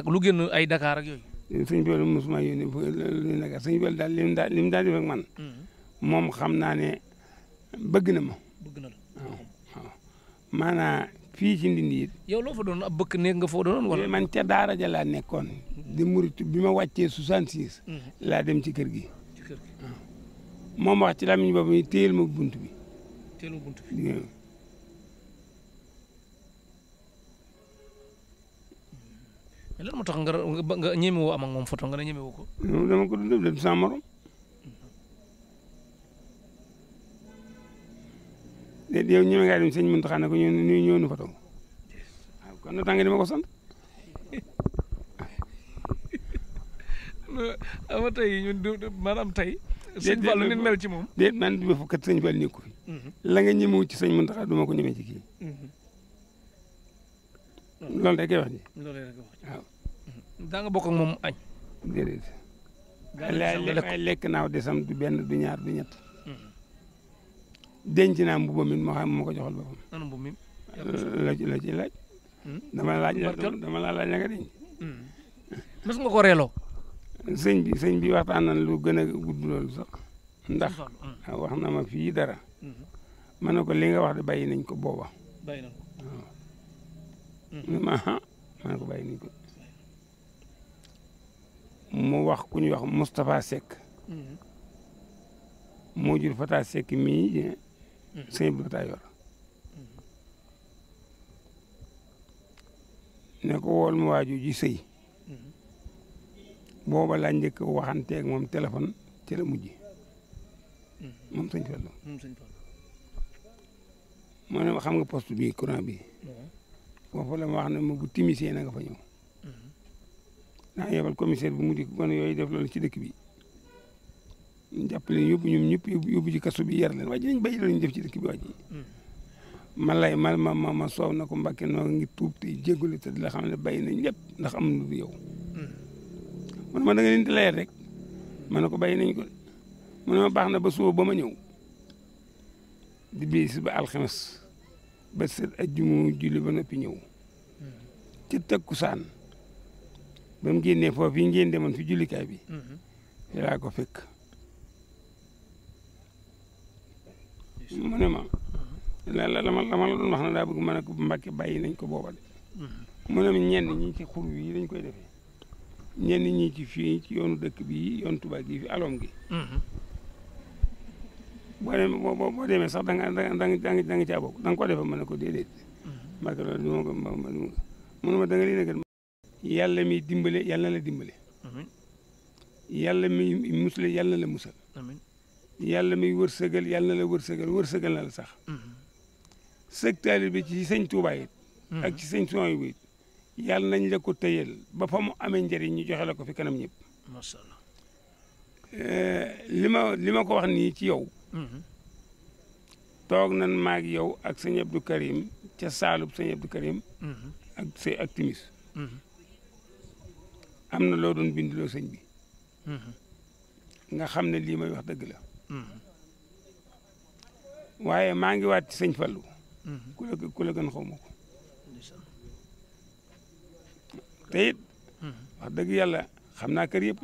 A: lu génn ay Dakar ak yooyu.
C: sëñ Fallou mosuma yónni lu Dakar sëñ Fallou daal li mu daal def ak man. moom xam naa ne bëgg na ma.
A: bëgg na la
C: waaw maanaam fii ci Ndindi it.
A: yow loo fa doon ab bëkk néeg nga foo doon wala.
C: man ca daara ja laa nekkoon. di murit bi ma wàccee 66. laa dem ci kër gi.
A: ci kër gi
C: waaw moom wax ci lamiñ boobu yi téyel ma bunt bi.
A: téyel ma bunt bi. mais lan moo tax nga ñemewoo am ak moom photo nga ne ñemewoo ko.
C: dama ko dund def sama morom. léegi yow ñeme ngaa dem sëñ Muntaxa ne ko ñëw nu photo waaw kon nag tànga di ma ko sant.
A: ama tey ñun maanaam tey. sëñ Fallu ni mel ci moom.
C: déet man du ma fa kat sëñ Fallu nekku fi. la nga ñemewu ci sëñ Muntaxa du ma ko ñeme ci kii. loolu rek kay wax ji.
A: loolu rek wax ji
C: waaw.
A: daa nga bokk ak moom añ.
C: déedéet.
A: lekk
C: ay lekk naaw desam du benn du ñaar du ñett. denc naa mbubbam mi moo xam moo ko joxal boppam.
A: ana mbubb mi.
C: la ci laaj. dama la laaj la nga denc.
A: mës nga ko reeloo.
C: sëñ bi waxtaan nañ lu gën a gudd loolu sax. ndax wax na ma fii dara. ma ne ko li nga wax de bàyyi nañ ko booba.
A: bàyyi nañ ko
C: waaw. ma ne ko bàyyi nañ ko. mu wax ku ñuy wax Moustapha Seck. moo jur Fata Seck mii sëñ bi Fata yor. ne ko wool mu waaju ji sëy. booba laa njëkk waxanteeg moom téléphone ci la mujj. moom sëñ Fallu. moo ne ma xam nga poste bi courant bi. foofu la ma wax ne ma bu timisee na nga fa ñëw. naa yebal commissaire bu mujj gone yooyu def loolu ci dëkk bi. ñu jàppale yóbbu ñoom ñëpp yóbbu ci kaso bi yar leen waaye dinañ bàyyi loolu ñu def ci dëkk bi waaj ma soow na ko Mbàkke noo ngi tuub te jégalu te di la xam ne bàyyi nañ lépp ndax am na lu yow. man ma da nga leen di layal rek ma ne ko bàyyi nañ ko mu ne ma baax na ba suba ba ma ñëw di bis ba alxames ba set ajjumu julli ba noppi ñëw ci takkusaan ba mu génnee foofu yi ngeen demoon fi jullikaay bi fi laa ko fekk mu ne ma la ma doon wax na daa bëgg ma ne ko Mbàkke bàyyi nañ ko booba de mu ne ma ñenn ñi ci xur wi dañ koy defee ñenn ñi ci fii ci yoonu dëkk bi yoonu Tuubaa gi fi alom gi boo demee sax da nga caa bokk da nga ko defee ma ne ko déedéet Mbàkke loolu du ma ko mu ne ma da nga leen a gën yàlla mi dimbale yàlla na la dimbale yàlla mi musale yàlla na la musal yàlla mi wërsëgal yàlla na la wërsëgal na la sax sëg taalibe bi ci sëñ Tuubaa it ak ci sëñ Suwaybu bi yàlla nañ la ko tëyal ba fa mu amee njëriñ ñu joxe la ko fi kanam ñëpp.
A: macha allah.
C: li ma ko wax nii ci yow. toog nan maag yow ak sëñ Abdou Karim ca saalub sëñ Abdou Karim. ak timis am na loo doon bindloo sëñ bi. nga xam ne lii may wax dëgg la. waaye maa ngi waat ci sëñ Fallu. ku la gën xaw ma ko. te it wax dëgg yàlla xam naa kër yëpp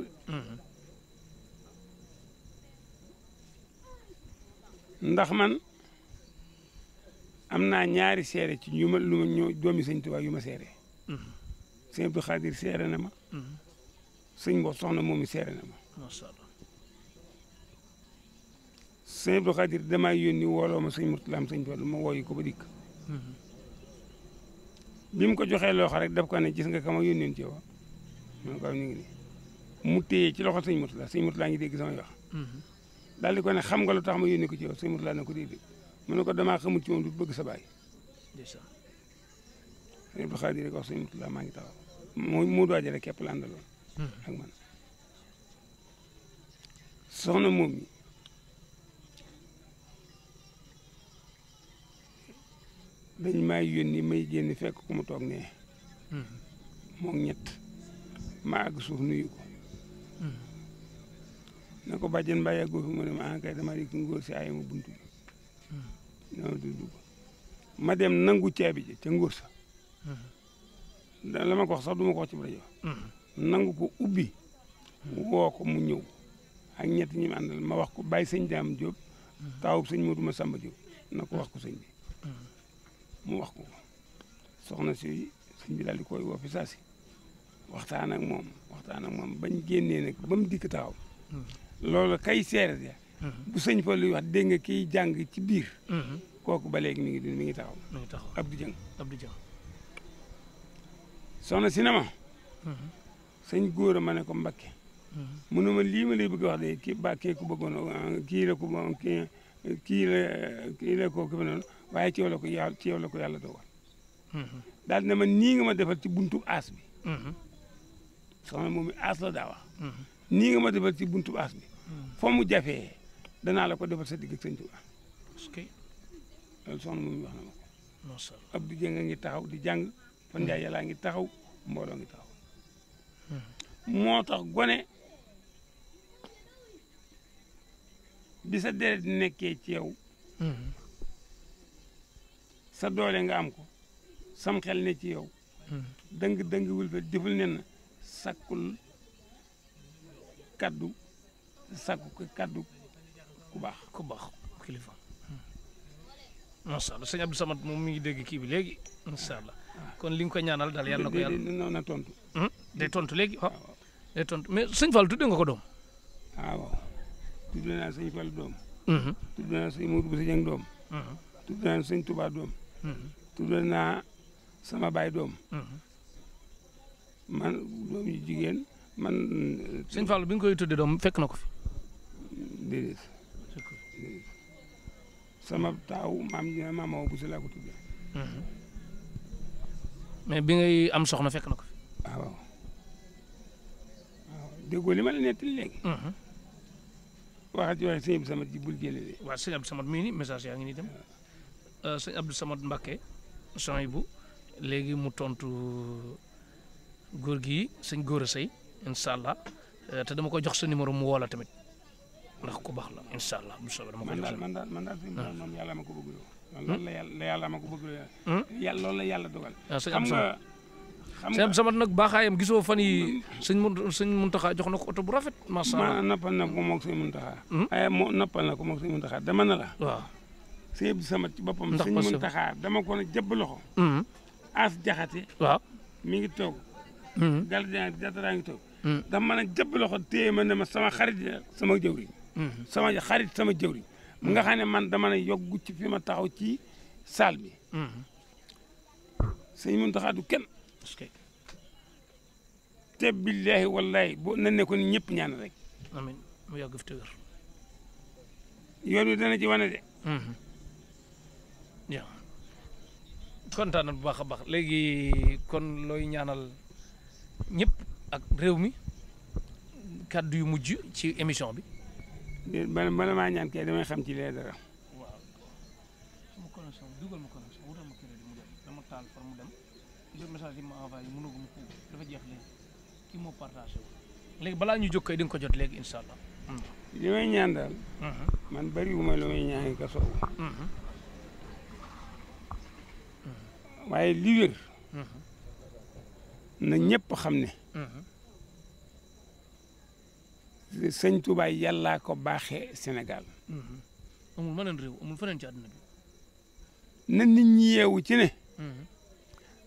C: ndax man am naa ñaari seere ci lu ma ñoo doomi sëñ Tuubaa yu ma seere sëñ Abdou Khadir seere na ma sëñ Mbow soxna moom mi seere na ma
A: macha allah
C: sëñ Abdou Khadir damaa yónni wooloo ma sëñ Murtala am sëñ Fallu ma wooyi ko ba dikk bi mu ko joxee loxo rek daf ko ne gis nga ka ma yónneen ci yow man ko ñu ngi nii mu téye ci loxo sëñ Murtala ngi dégg samay wax daal di ko ne xam nga lu tax ma yónnee ko ci yow sëñ Murtala na ko dégg mu ne ko damaa xamul ci moom du bëgg sa baay sëñ Abdou Khadir rek wax sëñ Murtala maa ngi taxaw mu doaje rek képp la àndaloon ak man soxna moom mi dañ maa yónni may génn fekk ku mu toog nee moom ñett ma àgg suuf nuyu ko na ko bàjjen mbaa yàggoo fi mu ne ma kay dama di ngóor si aye ma buntu bi dama dugg ma dem nangu caabi ji ca ngóor sa la ma ko wax sax du ma ko wax ci rajo nangu ko ubbi woo ko mu ñëw ak ñett ñi ma àndal ma wax ko bàyyi sëñ Daam Jóob taawub sëñ Moodu Masamba Jóob na ko wax ko sëñ bi mu wax ko soxna si sëñ bi daal di koy woo fi saa si waxtaan ak moom bañ génnee nag ba mu dikk taxaw loolu kay seere ya bu sëñ fa luy wax dégg nga kiy jàng ci biir kooku ba léegi mi ngi taxaw Abdou Dieng soxna si na ma sëñ góor a ma ne ko Mbakke mu ne ma lii ma lay bëgg wax de kii kee ku bëggoon kii la ko noonu waaye ci yow la ko yàlla dogal daal ne ma nii nga ma defal ci buntu aas bi soxna moom aas la daa wax nii nga ma defal ci buntu aas bi foo mu jafee danaa la ko defal sa digg ak sëñ Tuubaa loolu soxna moom wax na ma ko Abdou Dieng ngi taxaw di jàng fan Njaay yàllaa ngi taxaw mbooloo ngi taxaw moo tax gone bi sa deret nekkee ci yow sa doole nga am ko sam xel ne ci yow dëng wul fa deful ne na sakkul kaddu sakku ko kaddu ku baax
A: kilifa macha allah sëñ Abdou Samad moom mi ngi dégg kii bi léegi incha allah kon li nga ko ñaanal daal yàlla na ko yàlla
C: na tontu
A: day tontu léegi waaw day tontu mais sëñ Fall tudde nga ko doom
C: waaw tudde naa sëñ Fall doom tudde naa sëñ Mourou Bousso Dieng doom tudde naa sëñ Touba doom tudde naa sama baay doom man doom yu jigéen man
A: sëñ Fall bi nga koy tudde doom fekk na ko fi
C: déedéet sama taaw maam Awa Bousso laa ko tudde
A: mais bi ngay am soxna fekk na ko fi
C: waaw déggoo li ma la nettali léegi waxal ci waxe sëñ Abdou Samad ji bul jëlele
A: waaw sëñ Abdou Samad mii ni message yaa ngi nii dem sëñ Abdou Samad Mbacké son bu léegi mu tontu góor gi sëñ Gora Seye incha allah te dama ko jox sa numéro mu woo la tamit ndax ku baax la incha allah bu soobee dama ko jox
C: man daal sëñ moom yàlla ma ko bëgg loolu la yàlla ma ko bëgg yàlla loolu la yàlla dogal xam nga
A: sama nag baaxaayam gisoo fan yi sëñ Muntaxa jox na ko oto bu rafet macha allah
C: nappal na ko moog sëñ Muntaxa ay moo nappal na ko moog sëñ Muntaxa dama na la
A: waaw
C: sëñ Abdou Samad ci boppam sëñ Muntaxa dama ko na jëbb loxo as jaxate waaw mi ngi toog galdien jataraa ngi toog dama mën a jëbb loxo téye ma ne ma sama xarit sama jëwriñ sama xarit sama jëwriñ mu nga xam ne man dama ne yoggu ci fi ma taxaw ci salle bi sëñ Muntaxa du kenn te billahi wallahi boo nan ne ko ni ñëpp ñaan rek
A: amiin mu yàgg fi te wér
C: yoon wi dana ci wane de
A: waaw kontaan na bu baax a baax léegi kon looy ñaanal ñëpp ak réew mi kàddu yu mujj ci émission bi
C: bala maa ñaan kay damay xam ci lee dara
A: waaw sama connexion dugal ma connexion wutal ma crédit mu dem dama taal far mu dem jot message yi ma envoyé mënugum ko dafa jeex léegi kii moo partagé wu léegi balaa ñu jóg kay di nga ko jot léegi incha allah
C: li may ñaan daal man bariwu ma lu may ñaan ka soow waaye li wér na ñëpp xam ne sëñ Touba yàllaa ko baaxee Sénégal
A: amul meneen réew amul feneen ci àdduna bi
C: na nit ñi yeewu ci ne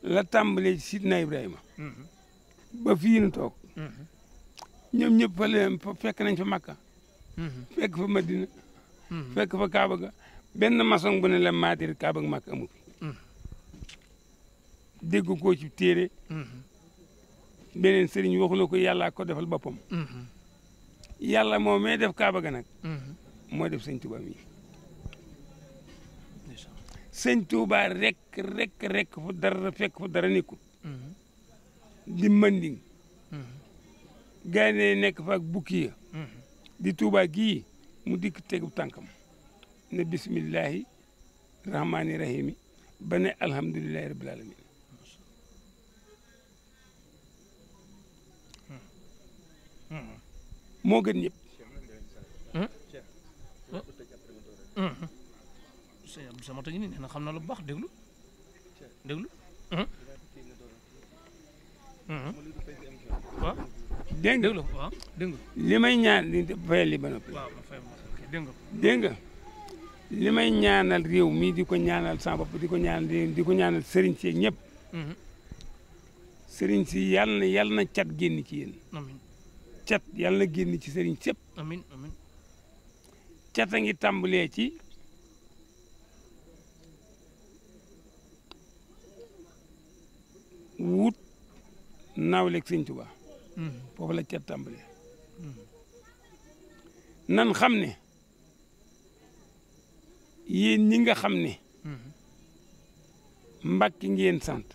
C: la tàmbalee ci Sidna Ibrahima ba fii nu toog ñoom ñëpp fa leen fekk nañ fa Makka fekk fa Madina fekk fa Kaaba ga benn maçon bu ne la maatir Kaaba ga Makka amu fi dégg ko ci téere beneen sëriñ waxu la ko yàllaa ko defal boppam yàlla moo may def Kaaba ga nag moo def sëñ Touba mi sëñ Touba rek fu dara fekk fu dara nekkul di manding gaynde nekk fa ak bukki ya di Touba gii mu dikk tegu tànkam ne bismillahi rahmaani rahimi ba ne alhamdulillahi rabbil alamin moo gën ñëpp
A: sëñ Abdou Samad a ngi nii nee na xam na lu baax déglu waaw
C: dégg
A: déglu waaw dégg
C: li may ñaan li fayal li ba noppi dégg nga li may ñaanal réew mi di ko ñaanal sama bopp di ko ñaanal sëriñ si ñëpp sëriñ si yàlla na cat génn ci yéen cat yàlla na génn ci sëriñ sëpp
A: amiin amiin
C: cat a ngi tàmbalee ci wut naawleeg sëñ Tuba foofu la cat tàmbalee nan xam ne yéen ñi nga xam ne Mbàkke ngeen sant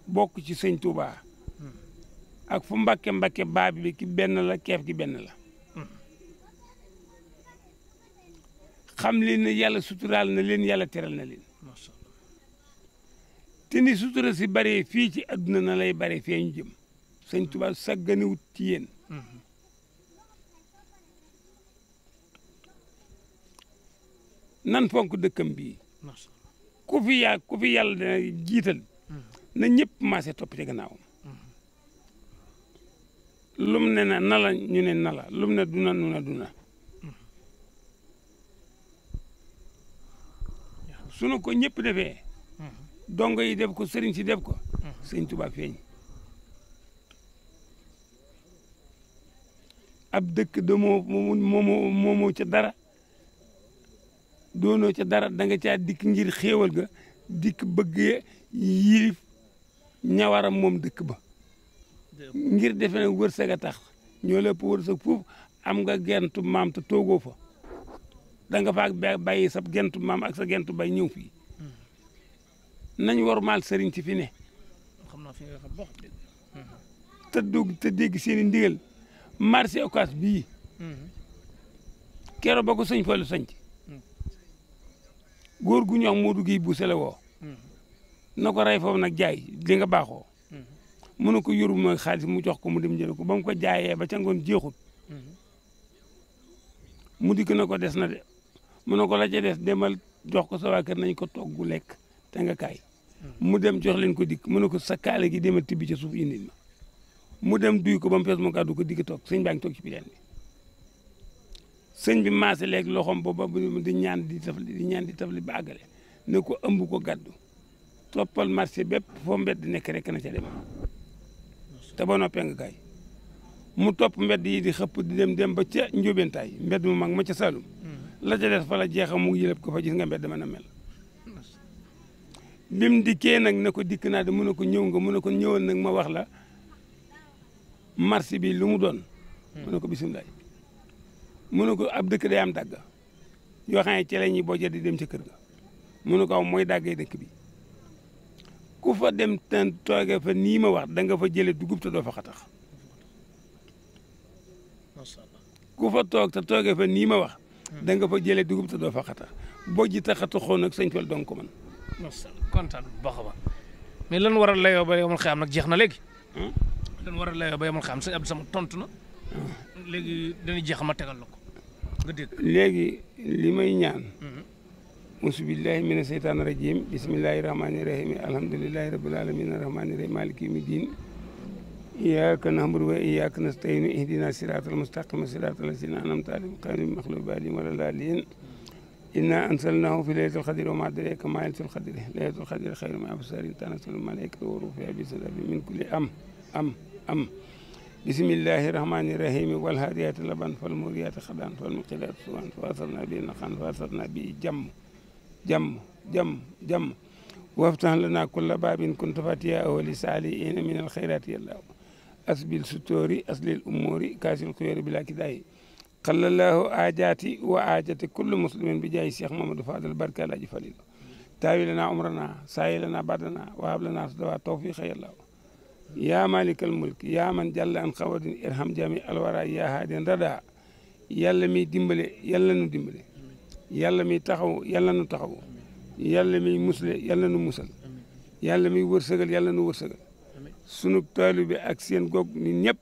C: bokk ci sëñ Tuba ak fu Mbàkke baab bi ki benn la keef gi benn la xam leen ne yàlla suturaal na leen yàlla teral na leen te ni sutura si baree fii ci adduna na lay baree fee ñu jëm sëñ Tuubaa sagganiwut ci yéen nan fonk dëkkam bii ku fi yàlla dana jiital na ñëpp maase topp ci gannaawam lum ne na nala ñu ne nala lum ne duna nu ne duna sunu ko ñëpp defee dongo yi def ko sëriñ si def ko sëñ Tuubaa feeñ ab dëkk de moomoo ca dara doonoo ca dara da nga caa dikk ngir xéewal ga dikk bëgg yilif ñawaram moom dëkk ba ngir defe ne wërsëg a tax ñoo lépp wërsëg foofu am nga gentu maam te toogoo fa da nga fa bàyyi sa gentu maam ak sa gentu bay ñëw fii nañ war maal sëriñ ci fi ne te dégg seen i ndigal marché Ocass bii keroog ba ko sëñ Fallu sañc góor gu ñox Modou Guèye bu sele woo na ko rey foofu nag jaay li nga baaxoo mu ne ko yoru ma xaalis mu jox ko mu dem jël ko ba mu ko jaayee ba ca ngoon jeexut mu dikk na ko des na de mu ne ko la ca des demal jox ko sa waa kër nañ ko togg lekk te nga kaay mu dem jox leen ko dikk mu ne ko sa kaale gi demal tibbi ca suuf indil ma mu dem duy ko ba mu fees mu gàddu ko dikk toog sëñ baa ngi toog ci bileen bi sëñ bi maase léegi loxoom booba di ñaan di tafli ba àggale ne ko ëmb ko gàddu toppal marché bépp foo mbedd nekk rek na ca dem te ba noppee nga kaay mu topp mbedd yi di xëpp di dem ba ca njóobentaay mbedd mu mag ma ca Saalum la ca des fa la jeexam mu yëlëb ko fa gis nga mbedd mën a mel bim dikkee nag ne ko dikk naa de mu ne ko ñëw nga mu ne ko ñëwal nag ma wax la marché bi lu mu doon mu ne ko bisimilah mu ne ko ab dëkk day am dàgg yoo xam ne ci la ñuy bojjee di dem ca kër ga mu ne ko aw mooy dàggee dëkk bi ku fa dem te toogee fa nii ma wax da nga fa jëlee dugub te doo fa xatax ku fa toog te toogee fa nii ma wax da nga fa jëlee dugub te doo fa xatax bojji te xataxoo nag sëñ Fall dong ko man
A: kontaan bu baax a baax mais lan war a layoo ba yomal xiyam nag jeex na léegi lan war a layoo ba yomal xiyam sëñ Abdou Samad tontu na léegi dañuy jeex ma tegal la ko nga dégg
C: léegi li may ñaan musubillahi mina seytaani rajim bismillahi rahmani rahim alhamdulillahi rabbil alamin arrahmani rahim maliki yawmi din iyyaka na'budu wa iyyaka nasta'in ihdina siratal mustaqim siratal ladzina an'amta alayhim ghayril maghdubi alayhim waladdallin inna anzalnahu fi laylatil qadri wa ma adraka ma laylatul qadri laylatul qadri khayrun min alfi shahrin tanazzalul malaikatu wa ruhu fiha bi min kulli am bismillahi rahmani rahim wal hadiyati laban fal muriyati khadan fal muqidati suwan fa asarna bi naqan fa asarna bi jam waftah lana kulla babin kunta fatihahu li salihin min al khairati yallahu asbil sutori aslil umuri kasil khuyuri bila kidayi qallallahu ajati wa ajati kullu muslimin bi jayi Cheikh Mamadou Fadal barka alaji falil tawi lana umrana sayi lana badana wa hab lana sadawa tawfiqa yallahu ya malikal mulk ya man jalla an xawadin irham jami alwara ya haadin rada yàlla mi dimbale yàlla nu dimbale yàlla mi taxaw yàlla nu taxaw yàlla mi musle yàlla nu musal yàlla mi wërsëgal yàlla nu wërsëgal sunu taalibe ak seen goog ni ñëpp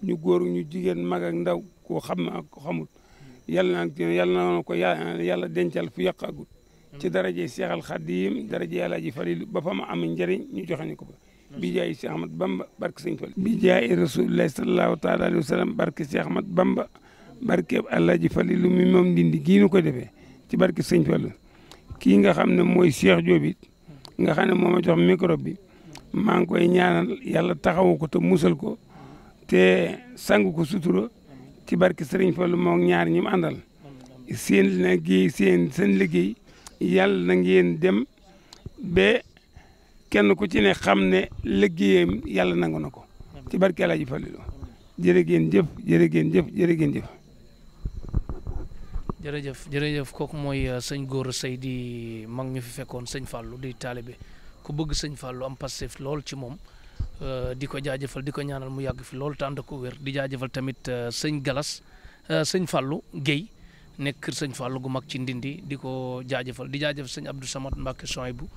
C: ñu góor ñu jigéen mag ak ndaw koo xam ak ko xamul yàlla na ko yàlla dencal fu yàqagut ci daraje Seexal Xadiim daraje Alaaji Falilu ba fa ma am njëriñ ñu joxe ñu ko fa bi jaay Cheikh Ahmad Bamba barke Sëñ Fall bi jaay Rasulullahi sallallahu taala alayhi wa sallam barke Cheikh Ahmad Bamba barke Alaaji Falilu mi moom ndindi gii nu ko defee ci barke Sëñ Fall kii nga xam ne mooy Cheikh Diop it nga xam ne moo ma jox micro bi maa ngi koy ñaanal yàlla taxawu ko te musal ko te sang ko sutura ci barke Sëriñ Fall moo ñaar ñi mu àndal seen liggéey seen liggéey yàlla na ngeen dem ba kenn ku ci ne xam ne liggéeyam yàlla nangu na ko ci barke Alaaji Falilu jërë ngeen jëf jërë ngeen jëf jërë ngeen jëf
A: jërëjëf kooku mooy sëñ Gora Seye di mag ñu fi fekkoon sëñ Fallou di taalibe ku bëgg sëñ Fallou am passif lool ci moom di ko jaajëfal di ko ñaanal mu yàgg fi lool te ànd ko wér di jaajëfal tamit sëñ Galas sëñ Fallou Guèye nekk kër sëñ Fallou gu mag ci Ndindi di ko jaajëfal di jaajëfal sëñ Abdou Samad Mbacke Souhaïbou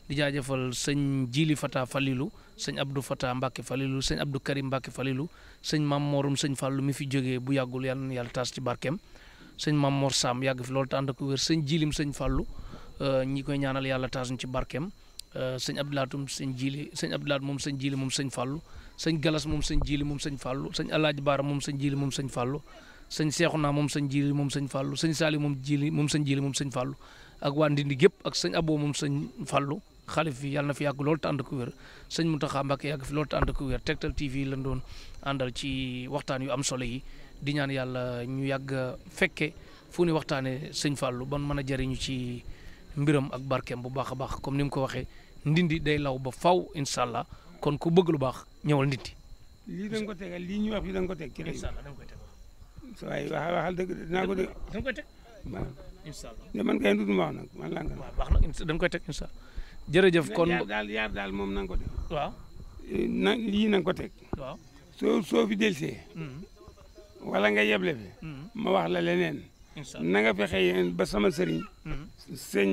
A: di jaajëfal sëñ Jili Fata Falilou sëñ Abdou Fata Mbacke Falilou sëñ Abdou Karim Mbacke Falilou sëñ Mam Morum sëñ Fallou mi fi jógee bu yàggul yàlla na yàlla taas ci barkeem sëñ Mam Mor Sam yàgg fi loolu te ànd ak wér sëñ Jilim sëñ Fallou ñi koy ñaanal yàlla taas ñu ci barkeem sëñ Abdoulatum sëñ Jili sëñ Abdoulaat moom sëñ Jili moom sëñ Fallou sëñ Galas moom sëñ Jili moom sëñ Fallou sëñ Alaaji Baara moom sëñ Jili moom sëñ Fallou sëñ Seexuna moom sëñ Jili moom sëñ Fallou sëñ Saali moom Jili moom sëñ Jili moom sëñ Fallou ak waa Ndindi gépp ak sëñ Abo moom sëñ Fallou xalif fi yàlla na fi yàgg loolu te ànd ko wér sëñ Mountakha Mbacké yàgg fi loolu te ànd ko wér Tektal TV lañ doon àndal ci waxtaan yu am solo yi di ñaan yàlla ñu yàgg fekke fu ni waxtaane sëñ Fallou ban mën a jëriñu ci mbiram ak barkeem bu baax a baax comme ni mu ko waxee Ndindi day law ba faw incha allah kon ku bëgg lu baax ñëwal Ndindi.
C: lii da nga ko tegal lii ñu wax fii da nga ko teg ci rajo.
A: incha allah da nga koy teg.
C: waaye waxal dëgg dinaa ko dégg.
A: da nga koy teg. incha allah
C: man kay dutuma wax nag man laa nga.
A: waaw baax na da nga koy teg incha allah. jërëjëf kon
C: yaar daal moom na nga ko def.
A: waaw.
C: lii na nga ko teg.
A: waaw.
C: soo fi delsee. wala nga yeble fi. ma wax la leneen. na nga fexe yéen ba sama sëriñ. sëñ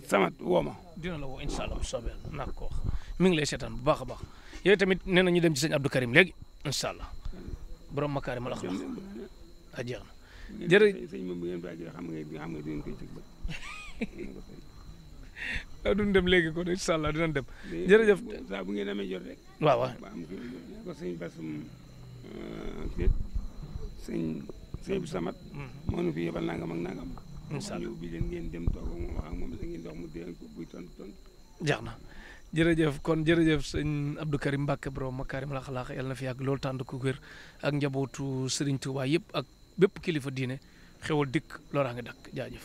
C: Samat woo ma.
A: dina la woo incha allah bu soobee naa ko wax mi ngi lay seetaan bu baax a baax yooyu tamit nee na ñu dem ci sëñ Abdou Karim léegi incha allah borom makaarimal axlaaq a jeex na. jërëjëf
C: sëñ moom bu ngeen bàyyi xam nga dinañ koy tëg ba.
A: waaw duñ dem léegi kon incha allah dinañ dem. jërëjëf
C: saa bu ngeen amee jot rek.
A: waaw waaw
C: ba am ko sëñ Basum sëñ bu Samat. moo nu fi yebal nangam ak nangam.
A: incha allah
C: ñu ubbi leen ngeen dem toog ak moom wax ak moom la ngeen dox mu dee ko buy tontu.
A: jeex na jërëjëf kon jërëjëf sëñ Abdou Karim Mbacke borom makaarimal axlaaq yàlla na fi yàgg loolu tànd ko wér ak njabootu Serigne Touba yëpp ak bépp kilifa diine xewal dikk looraa nga dakk jaajëf.